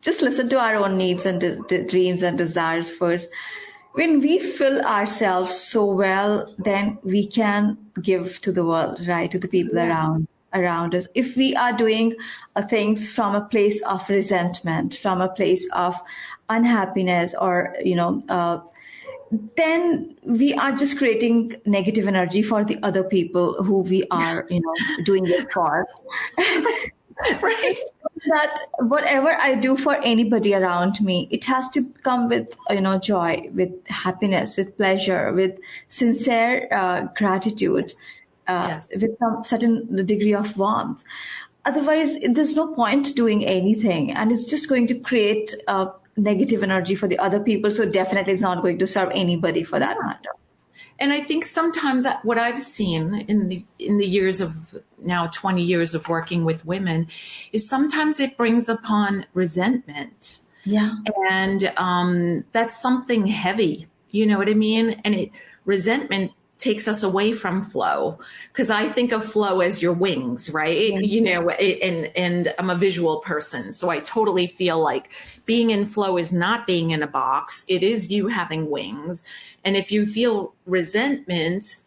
Speaker 2: just listen to our own needs and dreams and desires first. When we fill ourselves so well, then we can give to the world, right, to the people around us. If we are doing things from a place of resentment, from a place of unhappiness, or then we are just creating negative energy for the other people who we are doing it for.
Speaker 1: Right.
Speaker 2: That whatever I do for anybody around me, it has to come with joy, with happiness, with pleasure, with sincere gratitude, with some certain degree of warmth. Otherwise, there's no point doing anything, and it's just going to create negative energy for the other people. So definitely, it's not going to serve anybody for that matter.
Speaker 1: And I think sometimes what I've seen in the years of now 20 years of working with women is sometimes it brings upon resentment.
Speaker 2: Yeah.
Speaker 1: And that's something heavy, you know what I mean? And resentment takes us away from flow, because I think of flow as your wings, right? And I'm a visual person. So I totally feel like being in flow is not being in a box. It is you having wings. And if you feel resentment,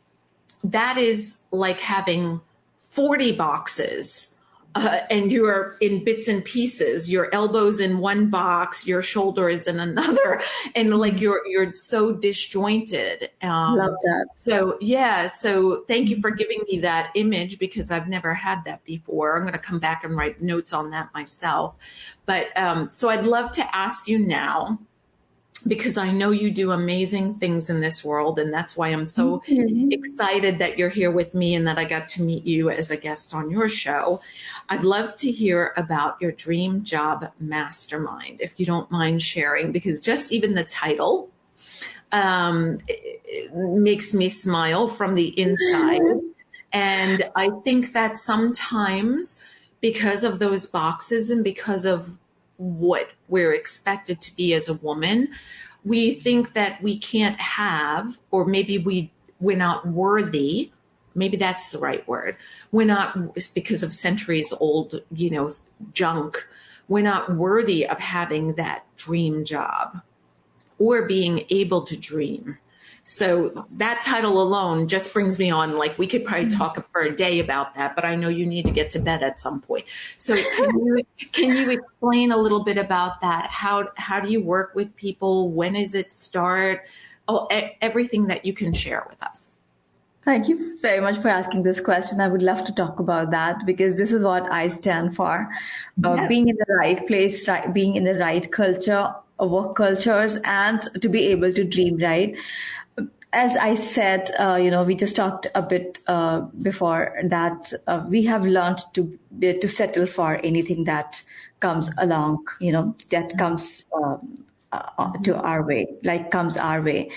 Speaker 1: that is like having 40 boxes and you're in bits and pieces. Your elbow's in one box, your shoulder is in another, and like you're so disjointed.
Speaker 2: Love that.
Speaker 1: So thank you for giving me that image, because I've never had that before. I'm going to come back and write notes on that myself. But so I'd love to ask you now, because I know you do amazing things in this world. And that's why I'm so excited that you're here with me and that I got to meet you as a guest on your show. I'd love to hear about your Dream Job Mastermind, if you don't mind sharing, because just even the title it makes me smile from the inside. And I think that sometimes, because of those boxes and because of what we're expected to be as a woman, we think that we can't have, or maybe we're not worthy. Maybe that's the right word. We're not, because of centuries old, junk. we're not worthy of having that dream job or being able to dream. So that title alone just brings me on. Like, we could probably talk for a day about that, but I know you need to get to bed at some point. So can you explain a little bit about that? How do you work with people? When does it start? Oh, everything that you can share with us.
Speaker 2: Thank you very much for asking this question. I would love to talk about that because this is what I stand for.
Speaker 1: Yes.
Speaker 2: Being in the right place, being in the right culture, work cultures, and to be able to dream, right? As I said, we just talked a bit before that we have learned to settle for anything that comes along, that comes to our way, comes our way.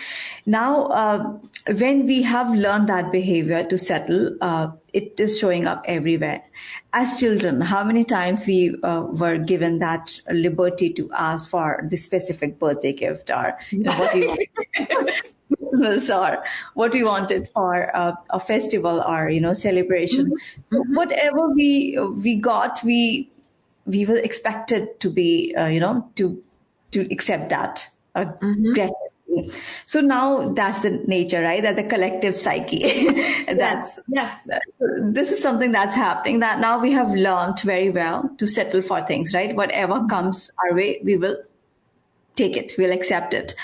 Speaker 2: Now, when we have learned that behavior to settle, it is showing up everywhere. As children, how many times we were given that liberty to ask for the specific birthday gift or what we want. Christmas or what we wanted for a festival or celebration. Mm-hmm. Whatever we got, we were expected to be to accept that. So now that's the nature, right? That the collective psyche.
Speaker 1: Yes.
Speaker 2: This is something that's happening, that now we have learned very well to settle for things, right? Whatever comes our way, we will take it. We'll accept it.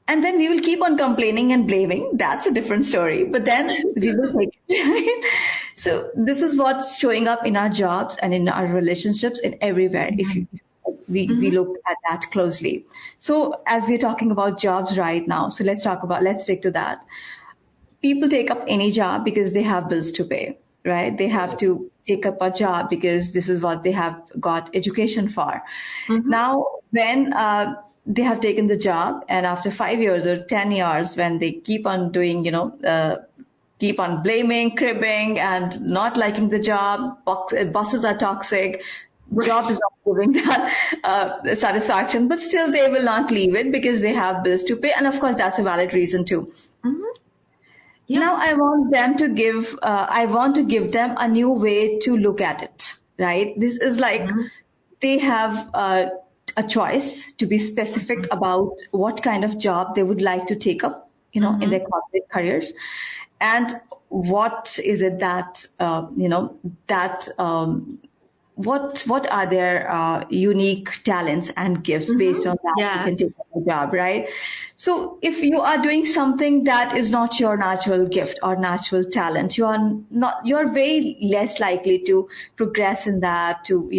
Speaker 2: And then we will keep on complaining and blaming. That's a different story. But then we will take it. Right? So this is what's showing up in our jobs and in our relationships and everywhere. If we look at that closely. So as we're talking about jobs right now, so let's stick to that. People take up any job because they have bills to pay, right? They have to take up a job because this is what they have got education for. Mm-hmm. Now, when they have taken the job, and after 5 years or 10 years, when they keep on doing, keep on blaming, cribbing, and not liking the job, bosses are toxic, job is not giving that satisfaction, but still they will not leave it because they have bills to pay. And of course, that's a valid reason too. Mm-hmm. Yes. Now I want to give them a new way to look at it, right? This is like they have a choice to be specific about what kind of job they would like to take up, in their corporate careers, and what is it that what are their unique talents and gifts. Based on that, you can take up a job, right? So if you are doing something that is not your natural gift or natural talent, you're very less likely to progress in that, to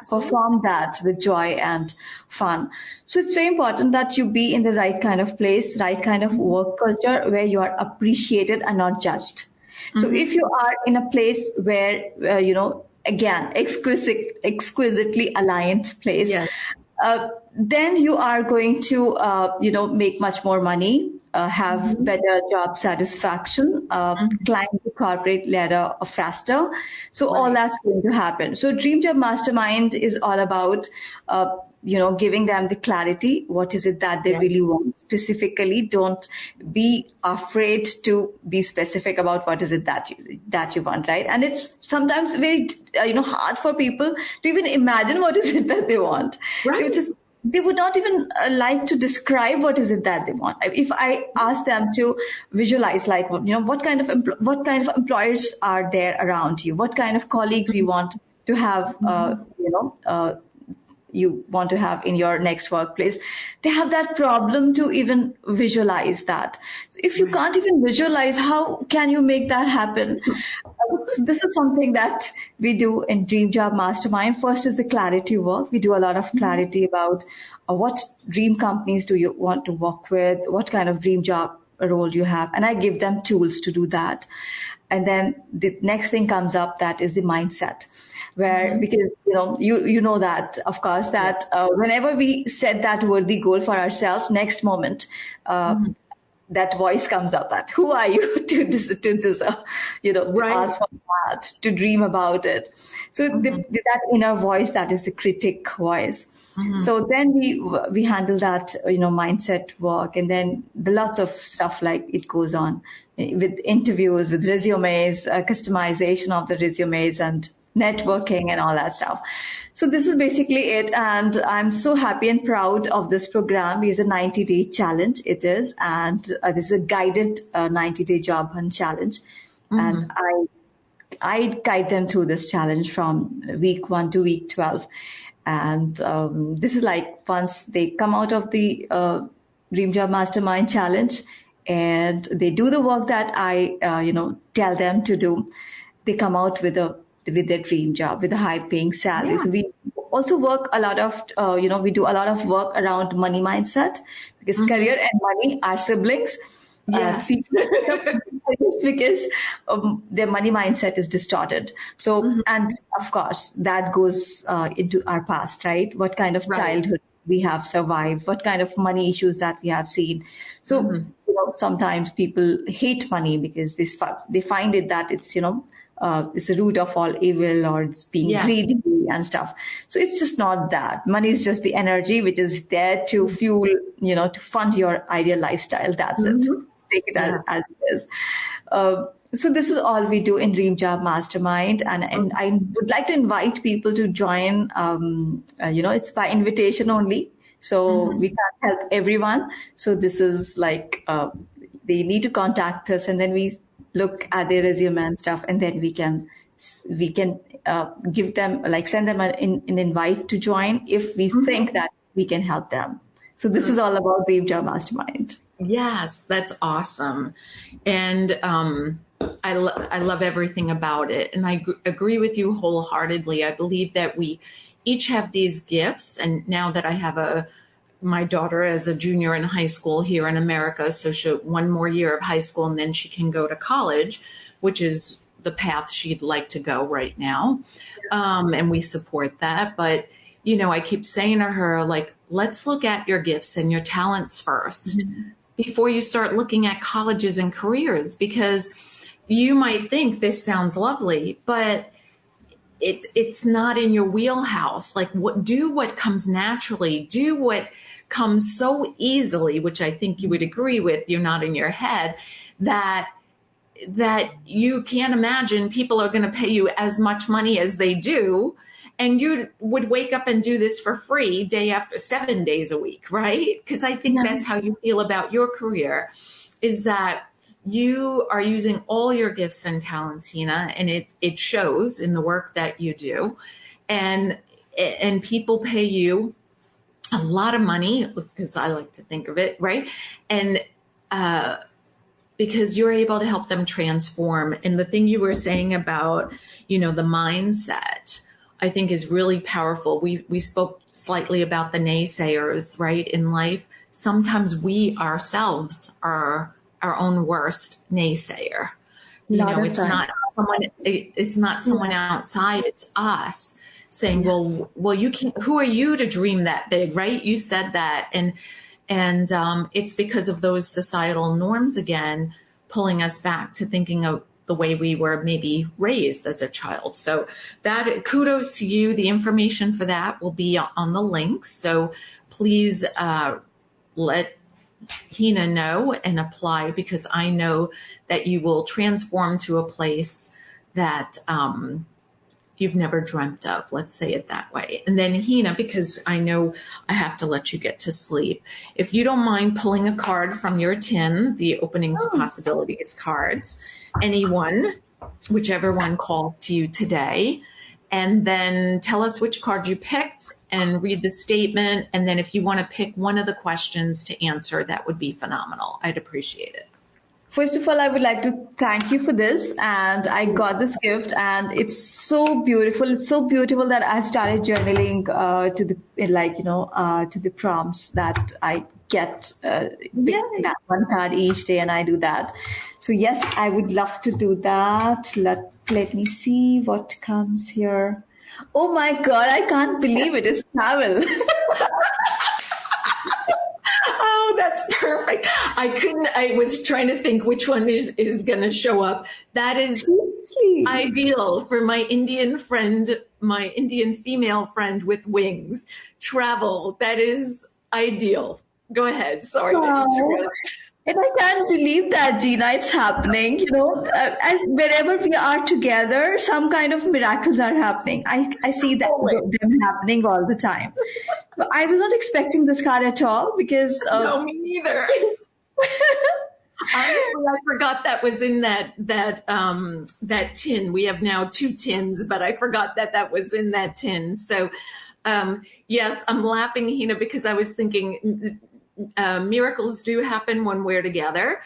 Speaker 2: perform that with joy and fun. So it's very important that you be in the right kind of place, right kind of work culture where you are appreciated and not judged. Mm-hmm. So if you are in a place where, again, exquisitely aligned place, then you are going to, make much more money, have better job satisfaction, climb the corporate ladder faster. So all that's going to happen. So Dream Job Mastermind is all about, giving them the clarity. What is it that they really want? Specifically, don't be afraid to be specific about what is it that you want, right? And it's sometimes very, hard for people to even imagine what is it that they want. Right. They would not even like to describe what is it that they want. If I ask them to visualize, what kind of employers are there around you, what kind of colleagues you want to have, you want to have in your next workplace, they have that problem to even visualize that. So if you can't even visualize, how can you make that happen? This is something that we do in Dream Job Mastermind. First is the clarity work. We do a lot of clarity about what dream companies do you want to work with, what kind of dream job role you have. And I give them tools to do that. And then the next thing comes up, that is the mindset. Where, because, you know that, of course, that whenever we set that worthy goal for ourselves, next moment, that voice comes up, that who are you to deserve, to ask for that, to dream about it. So that inner voice, that is the critic voice. So then we handle that, mindset work, and then the lots of stuff like it goes on with interviews, with resumes, customization of the resumes, and networking and all that stuff. So this is basically it. And I'm so happy and proud of this program. It's a 90-day challenge. It is. And this is a guided 90-day job hunt challenge. And I guide them through this challenge from week 1 to week 12. And this is like once they come out of the Dream Job Mastermind challenge and they do the work that I tell them to do, they come out with their dream job, with a high paying salary.
Speaker 1: Yeah.
Speaker 2: So we also work a lot of, we do a lot of work around money mindset, because career and money are siblings.
Speaker 1: Yes.
Speaker 2: Because their money mindset is distorted. So, and of course, that goes into our past, right? What kind of childhood we have survived, what kind of money issues that we have seen. So, sometimes people hate money because they find it that it's, it's the root of all evil, or it's being greedy and stuff. So it's just not that. Money is just the energy which is there to fuel, to fund your ideal lifestyle. That's it. Take it as it is. So this is all we do in Dream Job Mastermind. And I would like to invite people to join. It's by invitation only. So we can't help everyone. So this is like, they need to contact us, and then we look at their resume and stuff. And then we can give them, like, send them an invite to join if we think that we can help them. So this is all about Dream Job Mastermind.
Speaker 1: Yes, that's awesome. And I love everything about it. And I agree with you wholeheartedly. I believe that we each have these gifts. And now that I have my daughter as a junior in high school here in America, so one more year of high school and then she can go to college, which is the path she'd like to go right now. And we support that. But, I keep saying to her, like, let's look at your gifts and your talents first before you start looking at colleges and careers, because you might think this sounds lovely, but it's not in your wheelhouse. Like, do what comes naturally, do what comes so easily, which I think you would agree with. You're not in your head that you can't imagine people are going to pay you as much money as they do. And you would wake up and do this for free day after 7 days a week, right? Because I think that's how you feel about your career, is that you are using all your gifts and talents, Hina, and it shows in the work that you do. And people pay you a lot of money, because I like to think of it, right? And because you're able to help them transform. And the thing you were saying about, the mindset, I think is really powerful. We spoke slightly about the naysayers, right, in life. Sometimes we ourselves are our own worst naysayer. It's not someone outside, it's us saying, well, you can, who are you to dream that big, right? You said that. And it's because of those societal norms, again, pulling us back to thinking of the way we were maybe raised as a child. So that, kudos to you. The information for that will be on the links. So please let Hina know and apply, because I know that you will transform to a place that you've never dreamt of. Let's say it that way. And then Hina, because I know I have to let you get to sleep, if you don't mind pulling a card from your tin, the Opening to Possibilities cards, anyone, whichever one calls to you today, and then tell us which card you picked and read the statement. And then if you want to pick one of the questions to answer, that would be phenomenal. I'd appreciate it.
Speaker 2: First of all, I would like to thank you for this. And I got this gift and it's so beautiful. It's so beautiful that I've started journaling to the prompts that I get that one card each day, and I do that. So yes, I would love to do that. Let me see what comes here. Oh my God, I can't believe it. It's travel.
Speaker 1: Oh, that's perfect. I was trying to think which one is going to show up. That is ideal for my Indian friend, my Indian female friend with wings. Travel. That is ideal. Go ahead. Sorry to interrupt.
Speaker 2: And I can't believe that, Gina, it's happening. As wherever we are together, some kind of miracles are happening. I see that
Speaker 1: Always.
Speaker 2: them happening all the time. So I was not expecting this card at all because
Speaker 1: No, me neither. Honestly, I forgot that was in that tin. We have now 2 tins, but I forgot that was in that tin. So, yes, I'm laughing, Hina, because I was thinking miracles do happen when we're together.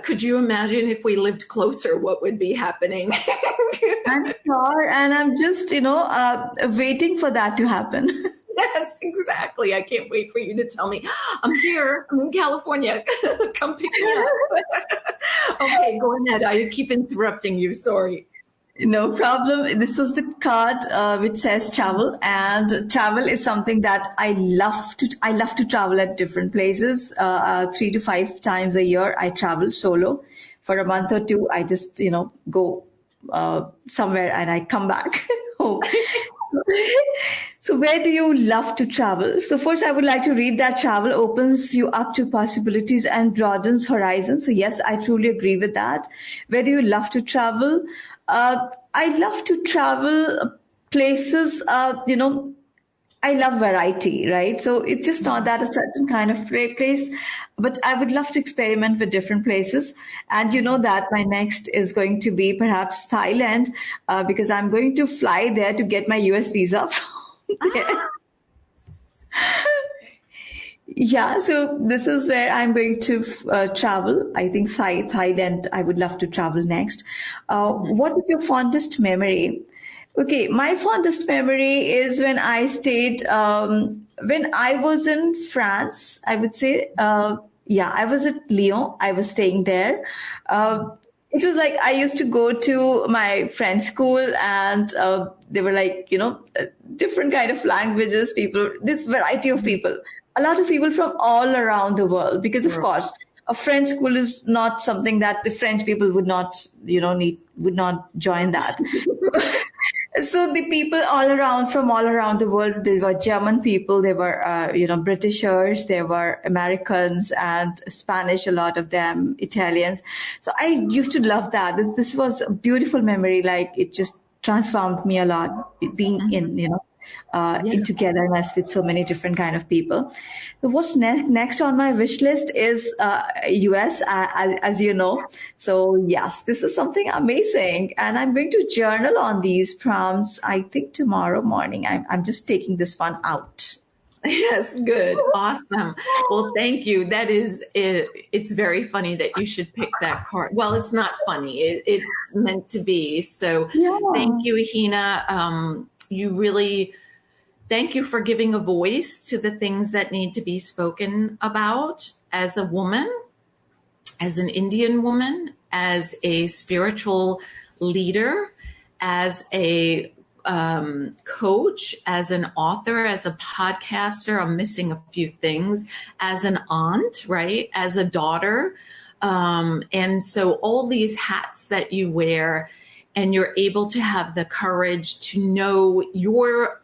Speaker 1: Could you imagine if we lived closer, what would be happening?
Speaker 2: I'm sure, and I'm just waiting for that to happen.
Speaker 1: Yes, exactly. I can't wait for you to tell me. I'm here. I'm in California. Come pick me up. Okay, go ahead. I keep interrupting you. Sorry.
Speaker 2: No problem. This was the card which says travel, and travel is something that I love to. I love to travel at different places. 3 to 5 times a year, I travel solo for a month or two. I just go somewhere and I come back home. So where do you love to travel? So first, I would like to read that travel opens you up to possibilities and broadens horizons. So yes, I truly agree with that. Where do you love to travel? I love to travel places, I love variety, right? So it's just not that a certain kind of place, but I would love to experiment with different places. And you know that my next is going to be perhaps Thailand, because I'm going to fly there to get my US visa from there. Yeah, so this is where I'm going to travel. I think Thailand, I would love to travel next. What is your fondest memory? Okay, my fondest memory is when I was in France, I would say, yeah, I was at Lyon. I was staying there. It was like I used to go to my friend's school, and they were like, different kind of languages, people, this variety of people, a lot of people from all around the world, because of course, a French school is not something that the French people would not, would not join that. So the people from all around the world, there were German people, there were, Britishers, there were Americans and Spanish, a lot of them, Italians. So I used to love that. This was a beautiful memory. Like it just transformed me a lot being in togetherness with so many different kind of people. So what's next on my wish list is US, as you know. So yes, this is something amazing, and I'm going to journal on these prompts. I think tomorrow morning. I'm just taking this one out.
Speaker 1: Yes, good. Awesome. Well, thank you. That is it. It's very funny that you should pick that card. Well, it's not funny. It's meant to be. So thank you, Hina. Thank you for giving a voice to the things that need to be spoken about as a woman, as an Indian woman, as a spiritual leader, as a coach, as an author, as a podcaster. I'm missing a few things, as an aunt, right? As a daughter. And so all these hats that you wear, and you're able to have the courage to know yourself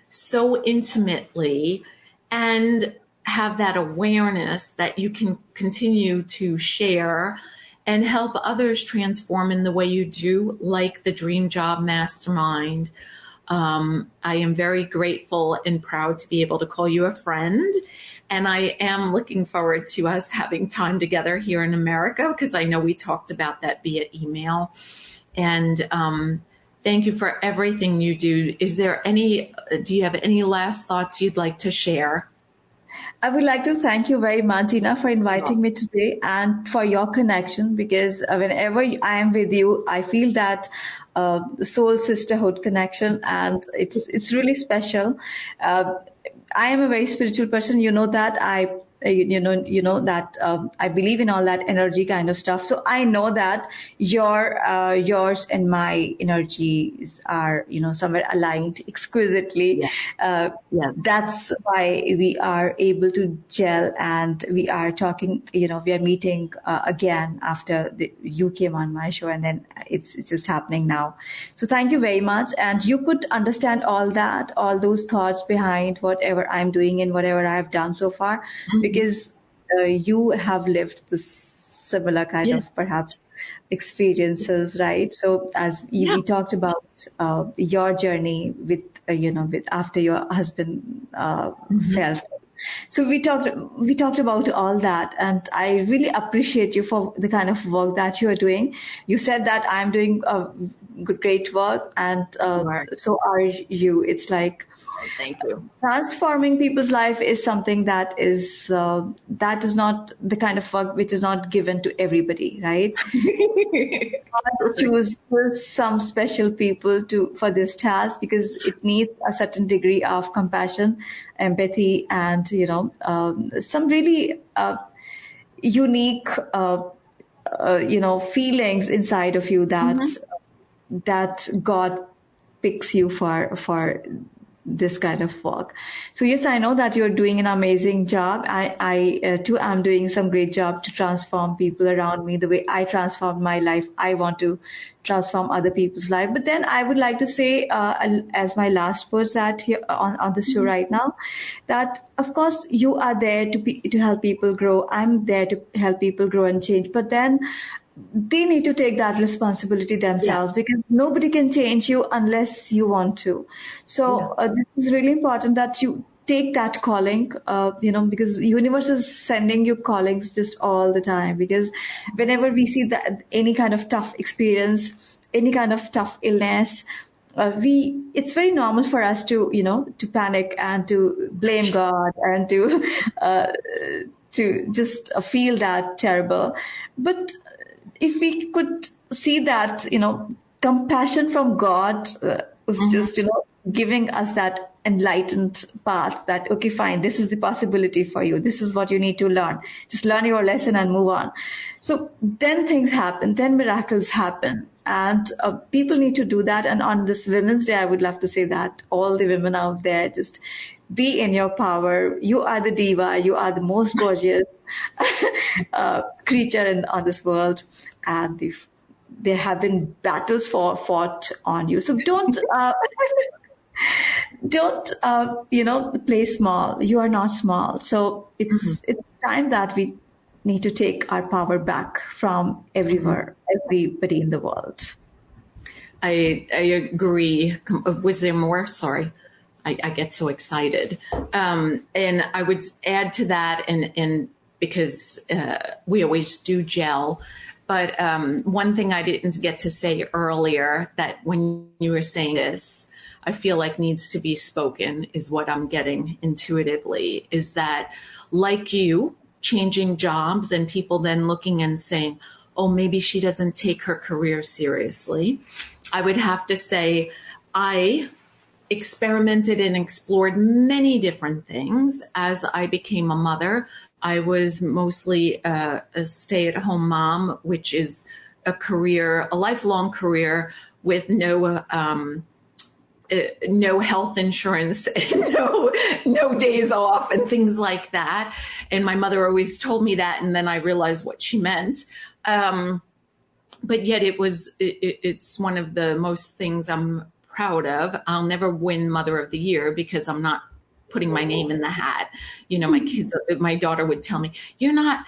Speaker 1: so intimately and have that awareness that you can continue to share and help others transform in the way you do, like the Dream Job Mastermind. I am very grateful and proud to be able to call you a friend. And I am looking forward to us having time together here in America, because I know we talked about that via email. And thank you for everything you do. Do you have any last thoughts you'd like to share?
Speaker 2: I would like to thank you very much, Tina, for inviting me today and for your connection, because whenever I am with you, I feel that soul sisterhood connection, and it's really special. I am a very spiritual person. You know that I believe in all that energy kind of stuff. So I know that yours and my energies are, somewhere aligned exquisitely.
Speaker 1: Yes.
Speaker 2: That's why we are able to gel, and we are talking, we are meeting again after you came on my show, and then it's just happening now. So thank you very much. And you could understand all those thoughts behind whatever I'm doing and whatever I've done so far, because you have lived this similar kind
Speaker 1: Yeah.
Speaker 2: of perhaps experiences, right? So as
Speaker 1: Yeah.
Speaker 2: we talked about your journey with with after your husband
Speaker 1: Mhm.
Speaker 2: fell sick. So we talked about all that, and I really appreciate you for the kind of work that you are doing. You said that I'm doing great work, and
Speaker 1: You are.
Speaker 2: so are you. It's like
Speaker 1: Oh, thank you.
Speaker 2: transforming people's life is something that is not the kind of work which is not given to everybody, right? God
Speaker 1: Right.
Speaker 2: chooses some special people to for this task because it needs a certain degree of compassion, empathy, and some really unique feelings inside of you
Speaker 1: Mhm.
Speaker 2: that God picks you for this kind of work. So yes, I know that you're doing an amazing job. I too am doing some great job to transform people around me the way I transformed my life. I want to transform other people's life. But then I would like to say, as my last words that here on the show right now, that of course you are there to help people grow. I'm there to help people grow and change. But then they need to take that responsibility
Speaker 1: Yeah.
Speaker 2: themselves because nobody can change you unless you want to.
Speaker 1: Yeah.
Speaker 2: So this is really important that you take that calling, because universe is sending you callings just all the time. Because whenever we see that any kind of tough experience, any kind of tough illness, we it's very normal for us to panic and to blame God and uh, to just feel that terrible. But if we could see that compassion from God was
Speaker 1: Mhm.
Speaker 2: just giving us that enlightened path that okay, fine, this is the possibility for you, this is what you need to learn, just learn your lesson and move on. So then things happen, then miracles happen, and people need to do that. And on this Women's Day, I would love to say that all the women out there, just be in your power. You are the diva, you are the most gorgeous creature on this world, and there have been battles fought on you. So don't play small. You are not small. So
Speaker 1: Mhm.
Speaker 2: it's time that we need to take our power back from
Speaker 1: Mhm.
Speaker 2: everywhere, everybody in the world.
Speaker 1: I agree. Was there more? Sorry. I get so excited. And I would add to that, and because we always do gel, but one thing I didn't get to say earlier that when you were saying this, I feel like needs to be spoken is what I'm getting intuitively is that, like you, changing jobs and people then looking and saying, oh, maybe she doesn't take her career seriously. I would have to say, I experimented and explored many different things as I became a mother. I was mostly a stay at home mom, which is a career, a lifelong career with no health insurance, no days off, and things like that. And my mother always told me that, and then I realized what she meant. But yet it's one of the most things I'm proud of. I'll never win Mother of the Year because I'm not putting my name in the hat. My daughter would tell me, you're not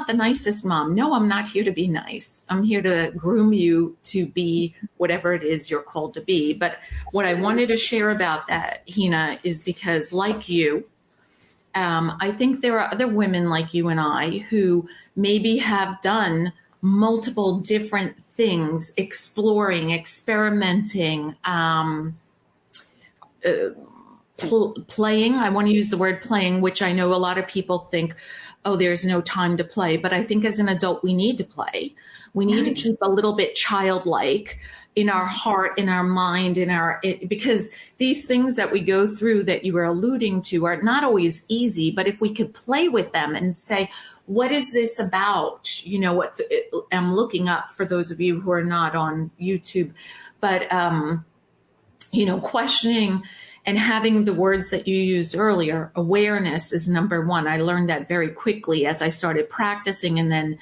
Speaker 1: the nicest mom. No, I'm not here to be nice. I'm here to groom you to be whatever it is you're called to be. But what I wanted to share about that, Hina, is because like you, I think there are other women like you and I who maybe have done multiple different things, exploring, experimenting, playing. I want to use the word playing, which I know a lot of people think, oh, there's no time to play. But I think as an adult, we need to play. We need to
Speaker 2: Yes.
Speaker 1: keep a little bit childlike in our heart, in our mind, because these things that we go through that you were alluding to are not always easy. But if we could play with them and say, what is this about? What I'm looking up for those of you who are not on YouTube, but questioning and having the words that you used earlier, awareness is number one. I learned that very quickly as I started practicing and then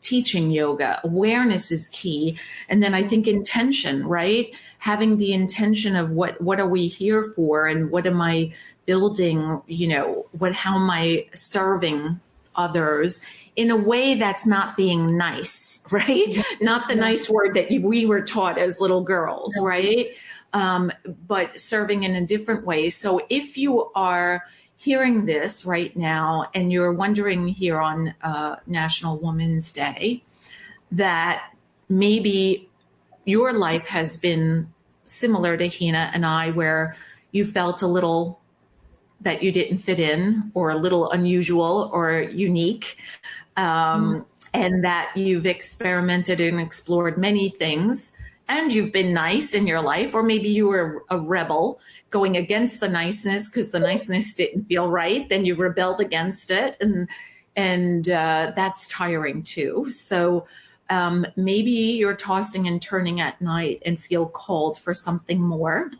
Speaker 1: teaching yoga. Awareness is key. And then I think intention, right? Having the intention of what are we here for and what am I building, how am I serving others in a way that's not being nice, right? Not the nice word that we were taught as little girls, right? But serving in a different way. So if you are hearing this right now and you're wondering here on National Women's Day that maybe your life has been similar to Hina and I, where you felt a little that you didn't fit in, or a little unusual or unique, and that you've experimented and explored many things, and you've been nice in your life, or maybe you were a rebel going against the niceness because the niceness didn't feel right, then you rebelled against it, and that's tiring too. So maybe you're tossing and turning at night and feel called for something more.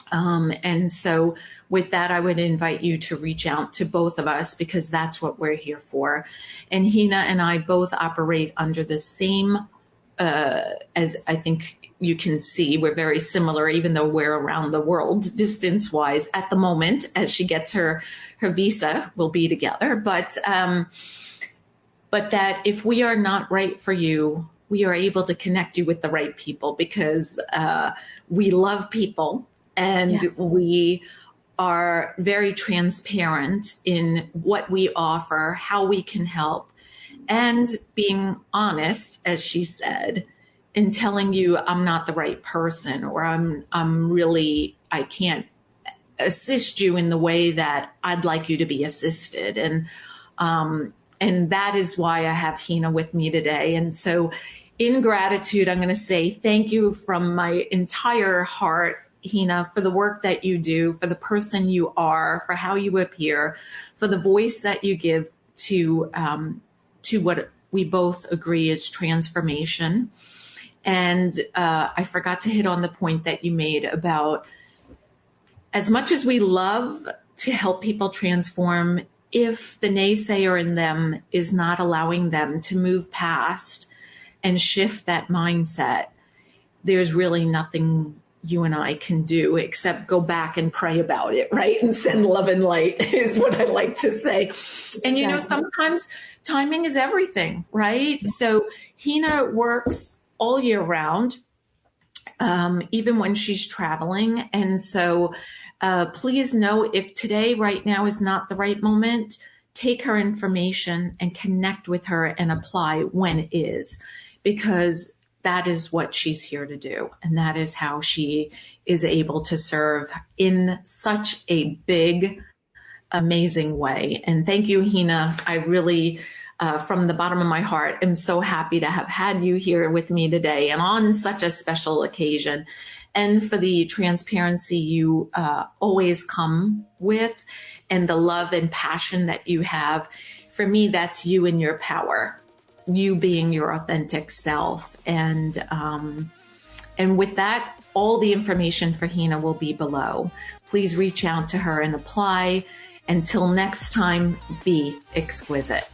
Speaker 1: And so with that, I would invite you to reach out to both of us, because that's what we're here for. And Hina and I both operate under the same, as I think you can see, we're very similar, even though we're around the world distance wise at the moment. As she gets her visa, we'll be together. But that if we are not right for you, we are able to connect you with the right people, because we love people. And we are very transparent in what we offer, how we can help, and being honest, as she said, in telling you I'm not the right person, or I can't assist you in the way that I'd like you to be assisted. And that is why I have Hina with me today. And so in gratitude, I'm going to say thank you from my entire heart, Hina, for the work that you do, for the person you are, for how you appear, for the voice that you give to what we both agree is transformation. And I forgot to hit on the point that you made about, as much as we love to help people transform, if the naysayer in them is not allowing them to move past and shift that mindset, there's really nothing you and I can do except go back and pray about it, right? And send love and light is what I like to say. And, you know, sometimes timing is everything, right? So Hina works all year round, even when she's traveling. And so please know, if today, right now, is not the right moment, take her information and connect with her and apply when it is, because that is what she's here to do. And that is how she is able to serve in such a big, amazing way. And thank you, Hina. I really, from the bottom of my heart, am so happy to have had you here with me today and on such a special occasion. And for the transparency you always come with, and the love and passion that you have. For me, that's you in your power, you being your authentic self. And with that, all the information for Hina will be below. Please reach out to her and apply. Until next time, be exquisite.